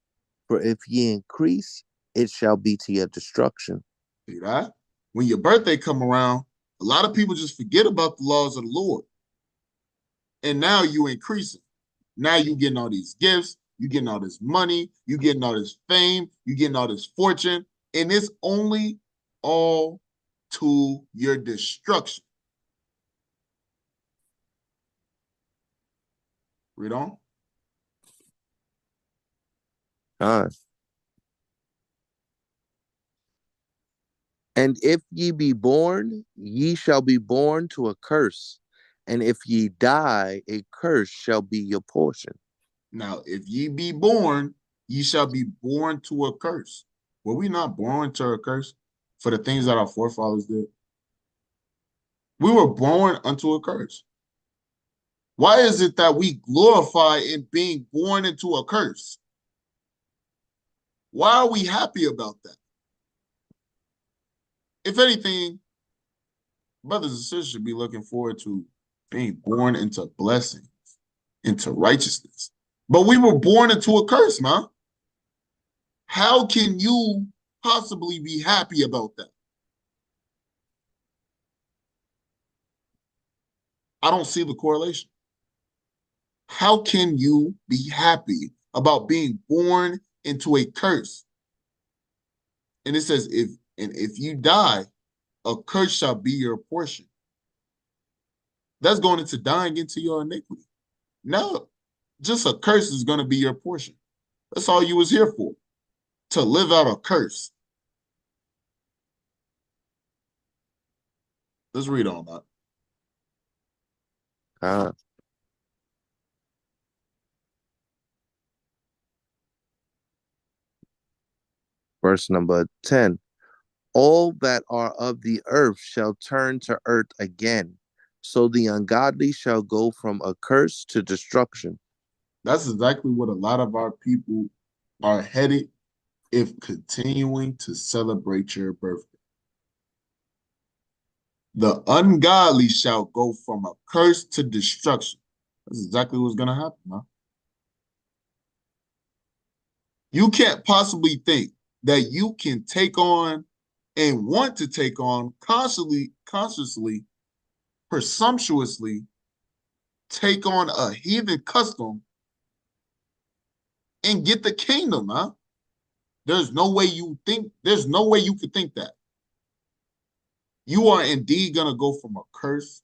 For if ye increase, it shall be to your destruction. See that? When your birthday come around, a lot of people just forget about the laws of the Lord. And now you increasing. Now you getting all these gifts, you getting all this money, you getting all this fame, you getting all this fortune, and it's only all to your destruction. Read on. And if ye be born, ye shall be born to a curse. And if ye die, a curse shall be your portion. Now, if ye be born, ye shall be born to a curse. Were we not born to a curse for the things that our forefathers did? We were born unto a curse. Why is it that we glorify in being born into a curse? Why are we happy about that? If anything, brothers and sisters should be looking forward to being born into blessings, into righteousness. But we were born into a curse, man. How can you possibly be happy about that? I don't see the correlation. How can you be happy about being born into a curse? And it says, if you die, a curse shall be your portion. That's going into dying into your iniquity. No, just a curse is going to be your portion. That's all you was here for, to live out a curse. Let's read on that. Verse number 10. All that are of the earth shall turn to earth again. So the ungodly shall go from a curse to destruction. That's exactly what a lot of our people are headed if continuing to celebrate your birthday. The ungodly shall go from a curse to destruction. That's exactly what's going to happen, man. You can't possibly think that you can take on and want to take on consciously, presumptuously take on a heathen custom and get the kingdom, huh? There's no way you could think that. You are indeed going to go from a curse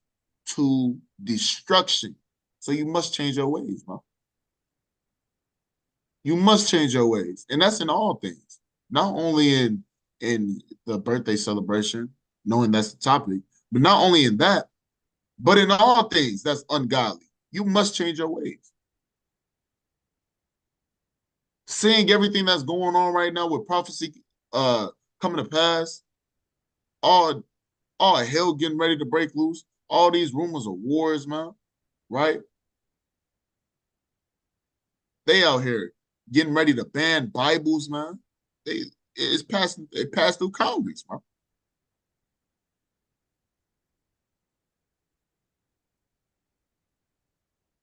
to destruction. So you must change your ways, man. You must change your ways. And that's in all things. Not only in the birthday celebration, knowing that's the topic, but not only in that, but in all things that's ungodly. You must change your ways. Seeing everything that's going on right now with prophecy coming to pass, all hell getting ready to break loose, all these rumors of wars, man, right? They out here getting ready to ban Bibles, man. It passed through Congress, man.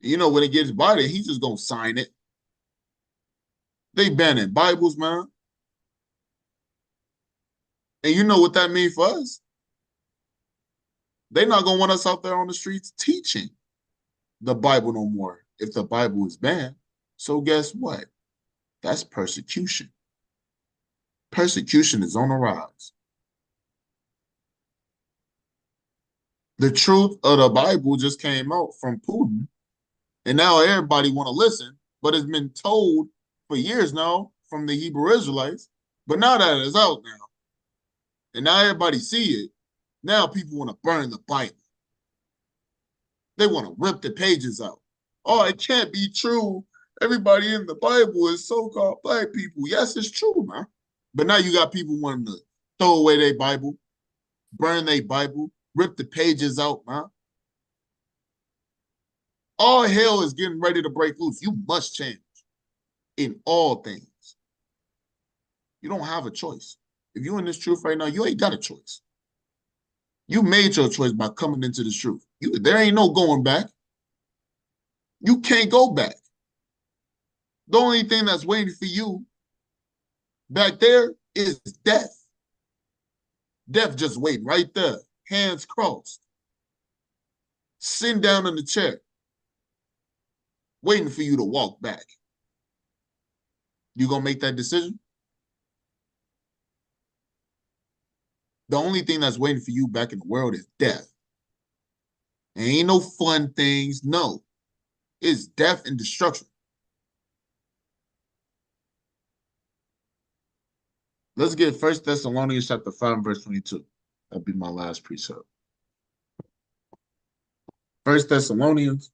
You know, when it gets Biden, he's just gonna sign it. They banning Bibles, man. And you know what that means for us? They're not gonna want us out there on the streets teaching the Bible no more if the Bible is banned. So guess what? That's persecution. Persecution is on the rise. The truth of the Bible just came out from Putin, and now everybody want to listen, but it's been told for years now from the Hebrew Israelites. But now that it's out now, and now everybody see it, now people want to burn the Bible. They want to rip the pages out. Oh, it can't be true. Everybody in the Bible is so-called black people. Yes, it's true, man. But now you got people wanting to throw away their Bible, burn their Bible, rip the pages out, man. All hell is getting ready to break loose. You must change in all things. You don't have a choice. If you're in this truth right now, you ain't got a choice. You made your choice by coming into this truth. There ain't no going back. You can't go back. The only thing that's waiting for you back there is death. Death just waiting right there, hands crossed, sitting down in the chair, waiting for you to walk back. You gonna make that decision? The only thing that's waiting for you back in the world is death. Ain't no fun things. No, it's death and destruction. Let's get 1 Thessalonians chapter 5, verse 22. That'll be my last precept. 1 Thessalonians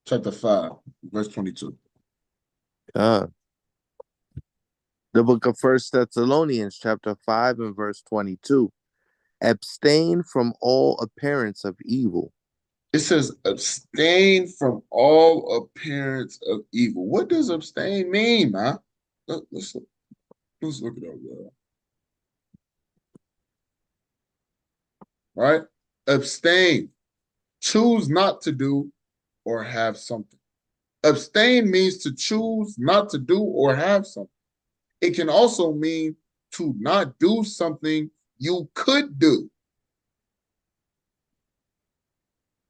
chapter 5, verse 22. The book of 1 Thessalonians chapter 5 and verse 22. Abstain from all appearance of evil. It says, abstain from all appearance of evil. What does abstain mean, man? Let's look it up, bro. Right? Abstain. Choose not to do or have something. Abstain means to choose not to do or have something. It can also mean to not do something you could do.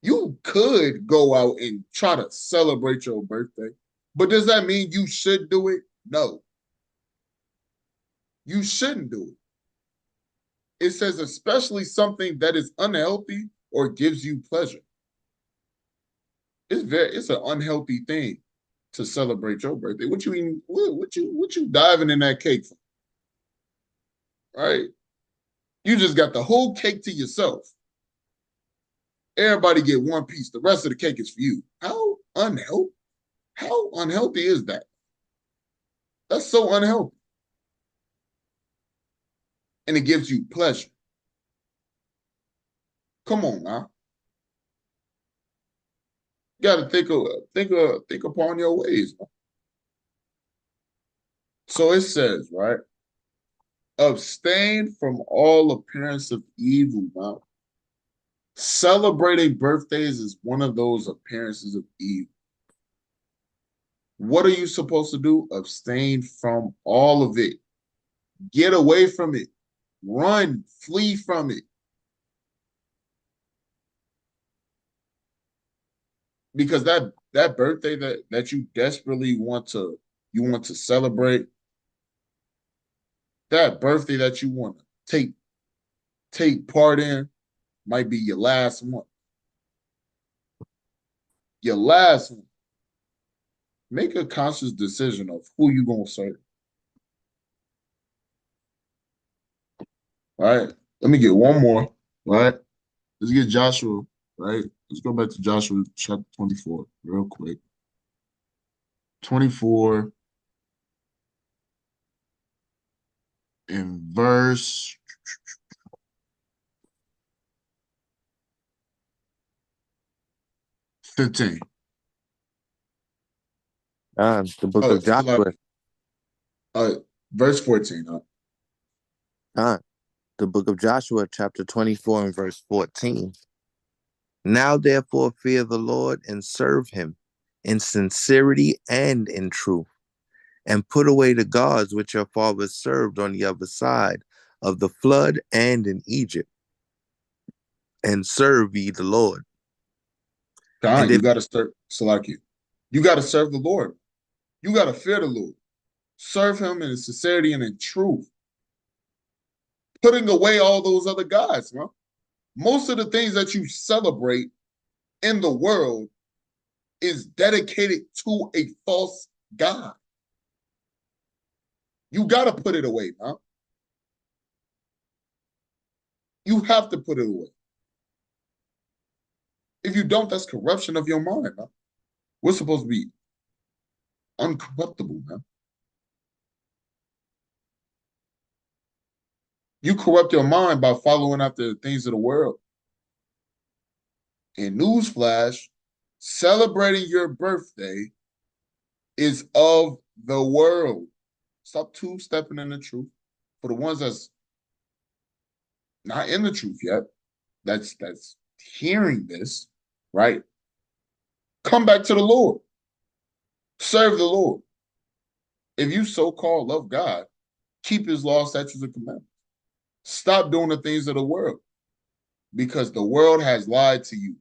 You could go out and try to celebrate your birthday, but does that mean you should do it? No. You shouldn't do it. It says especially something that is unhealthy or gives you pleasure. It's an unhealthy thing to celebrate your birthday. What you mean? What you diving in that cake for? Right? You just got the whole cake to yourself. Everybody get one piece. The rest of the cake is for you. How unhealthy? How unhealthy is that? That's so unhealthy. And it gives you pleasure. Come on now. You got to think upon your ways. So it says, right? Abstain from all appearance of evil. Now, celebrating birthdays is one of those appearances of evil. What are you supposed to do? Abstain from all of it. Get away from it. Run, flee from it. Because that birthday that you desperately want to celebrate, that birthday that you want to take part in might be your last one. Your last one. Make a conscious decision of who you gonna serve. All right. Let me get one more. All right. Let's get Joshua. Right. Let's go back to Joshua chapter 24 real quick. 24 in verse 15. The book of Joshua. Verse 14. The book of Joshua, chapter 24 and verse 14. Now therefore fear the Lord and serve him in sincerity and in truth, and put away the gods which your fathers served on the other side of the flood and in Egypt, and serve ye the Lord. God, you got to serve Salaki. You got to serve the Lord. You got to fear the Lord. Serve him in sincerity and in truth. Putting away all those other gods, man. Most of the things that you celebrate in the world is dedicated to a false god. You got to put it away, man. You have to put it away. If you don't, that's corruption of your mind, man. We're supposed to be uncorruptible, man. You corrupt your mind by following after the things of the world. And newsflash, celebrating your birthday is of the world. Stop two-stepping in the truth. For the ones that's not in the truth yet, that's hearing this, right? Come back to the Lord. Serve the Lord. If you so-called love God, keep his law, statutes, and commandments. Stop doing the things of the world, because the world has lied to you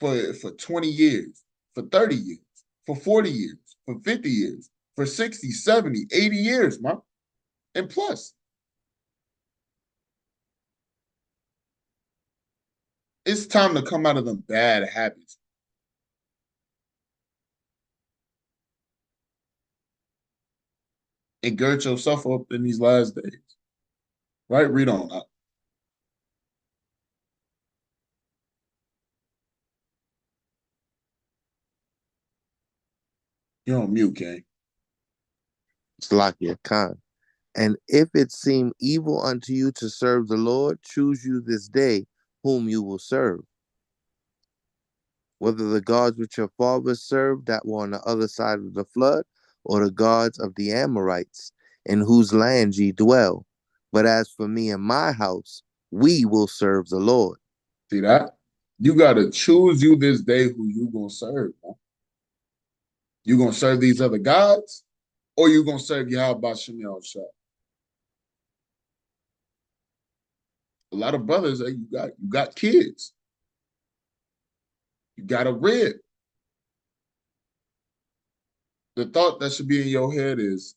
for 20 years, for 30 years, for 40 years, for 50 years, for 60, 70, 80 years, man. And plus, it's time to come out of them bad habits. And gird yourself up in these last days. Right? Read on up. You're on mute, King. Salakia Khan. And if it seem evil unto you to serve the Lord, choose you this day whom you will serve. Whether the gods which your fathers served that were on the other side of the flood, or the gods of the Amorites, in whose land ye dwell. But as for me and my house, we will serve the Lord. See that? You got to choose you this day who you going to serve. Man. You going to serve these other gods, or you going to serve Yahweh Shem Shah? A lot of brothers, you got kids. You got a rib. The thought that should be in your head is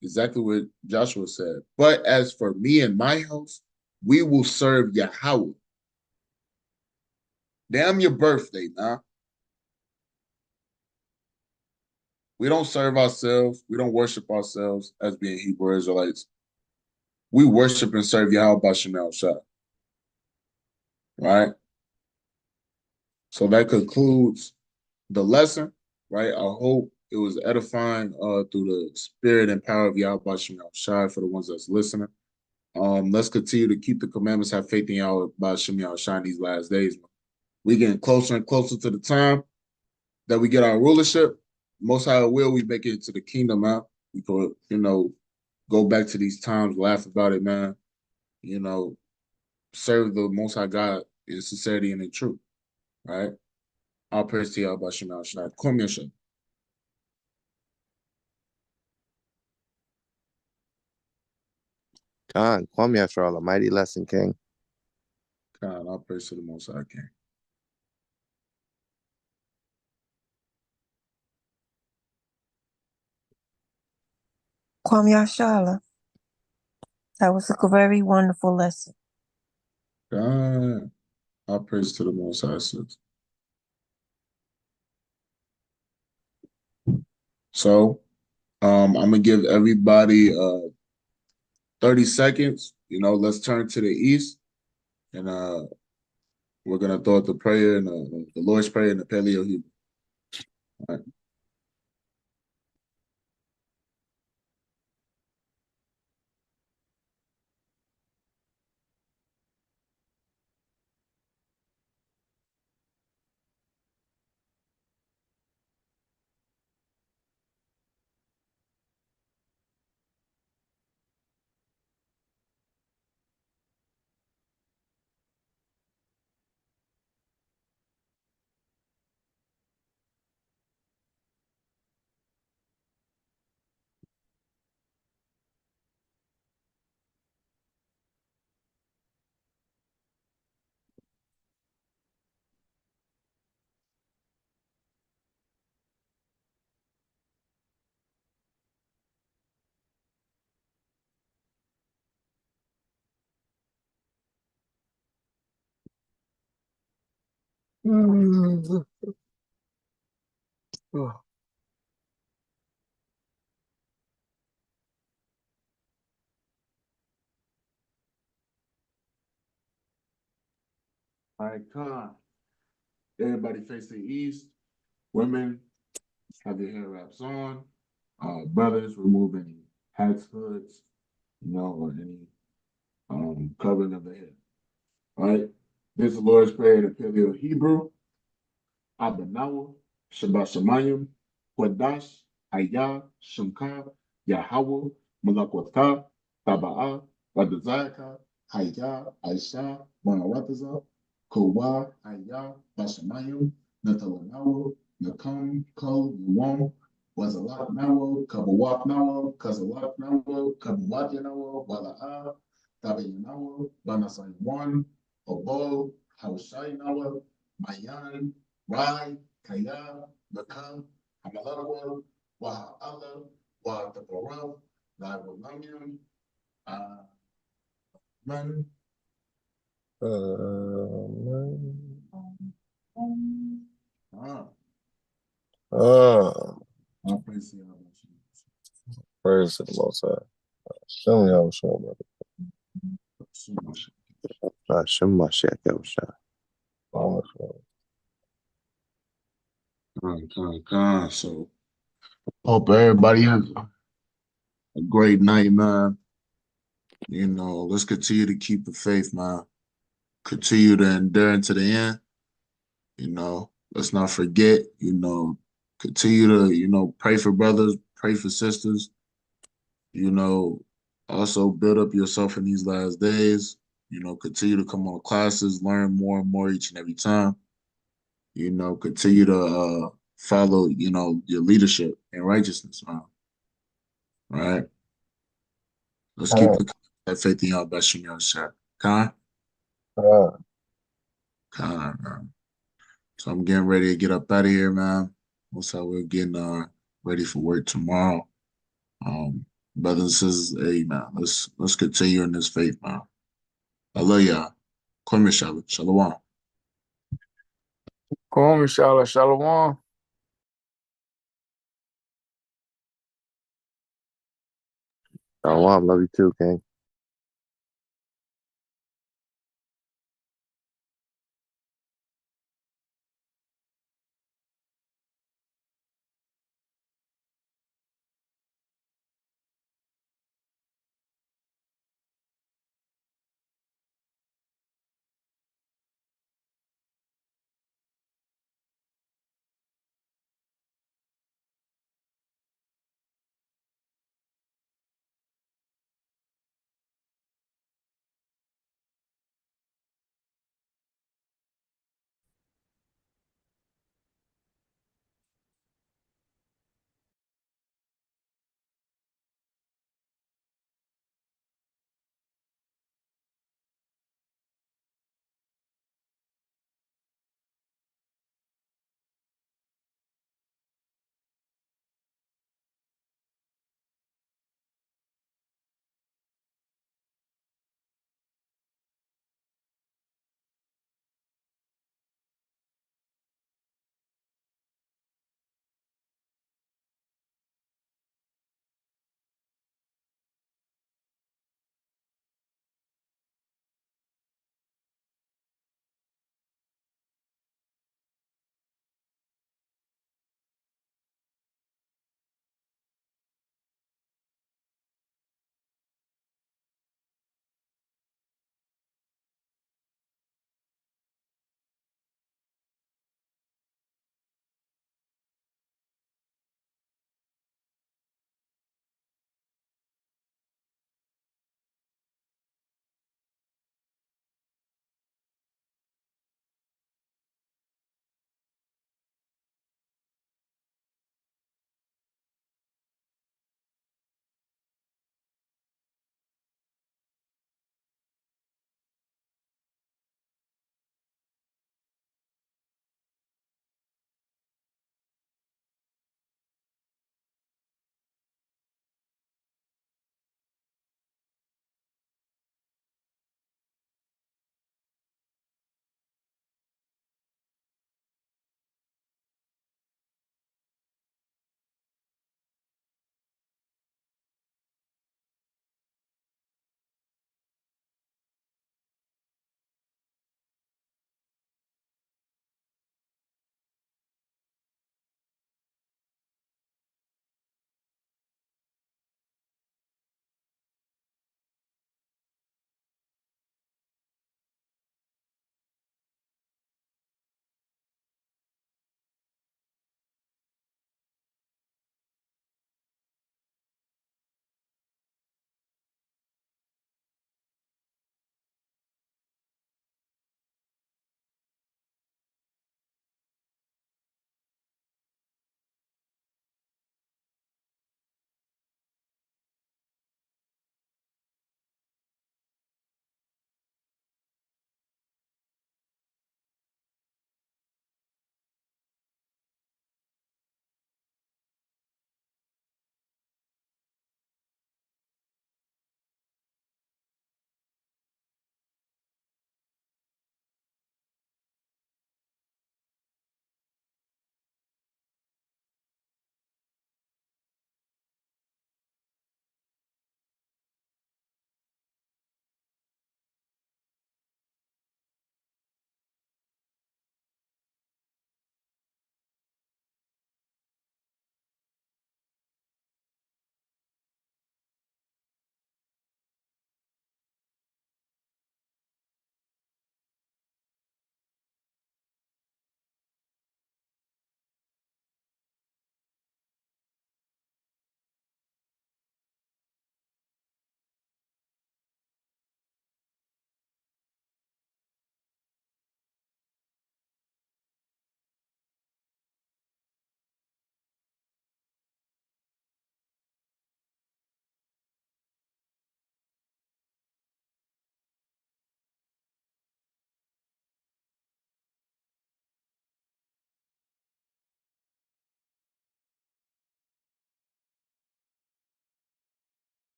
exactly what Joshua said. But as for me and my house, we will serve Yahweh. Damn your birthday, nah. We don't serve ourselves. We don't worship ourselves as being Hebrew Israelites. We worship and serve Yahweh Bashem Shah. Right? So that concludes the lesson, right? I hope it was edifying through the spirit and power of Yahweh Bashem Shah for the ones that's listening. Let's continue to keep the commandments, have faith in Yahweh Bashem Shah in these last days. We getting closer and closer to the time that we get our rulership. Most High will we make it to the kingdom, man. We could, go back to these times, laugh about it, man. Serve the Most High God in sincerity and in truth, right? All praise to Yahweh Bashem Shah. Kom Yashem. Khan, Kwame after all, a mighty lesson, King. God, all praise to the Most High King. Kwame Ashala. That was a very wonderful lesson. God, all praise to the Most High. So, I'm gonna give everybody 30 seconds. Let's turn to the east, and we're gonna throw out the prayer and the Lord's Prayer and the Paleo Hebrew. All right. All right, Khan. Everybody face the east. Women have their hair wraps on. Brothers remove any hats, hoods, or any covering of the head. All right. This is the Lord's Prayer in the Paleo Hebrew. Abanawa, Shabbat Shemayim, Kwadash, Ayah, Shemka, Yahweh, Malakwata, Taba'a, Wadazaka, Hayah, Aisha, Bonawataza, Kowa, Ayah, Bashamayim, Natalanawa, Nakam, Ko, Yuwam, Wazalak Nawa, Kabawak Nawa, Kazalak Nawa, Kabawak Yanawa, Wala'a, Tabayanawa, Banasai 1, Obo, Haushai Nawa, Mayan, Rai, Kaya, Nakam, Hamalawa, Waha'ala, Wa'atabaram, Laiwalamyam, Man. Praise Praise to the Most High. Show me how show, brother. Hashem Mashiach Yahushua. So, hope everybody has a great night, man. Let's continue to keep the faith, man. Continue to endure into the end. Let's not forget, continue to, pray for brothers, pray for sisters, also build up yourself in these last days, continue to come on classes, learn more and more each and every time, continue to follow, your leadership and righteousness, man. Right? Let's keep that faith in y'all best in your shot. Khan? Khan, man. So I'm getting ready to get up out of here, man. Also, we're getting ready for work tomorrow. Brothers and sisters, hey man, let's continue in this faith, man. I love y'all. Kwame Shalom. Shalom. Kwame Shala Shalom. Shalom. Love you too, King.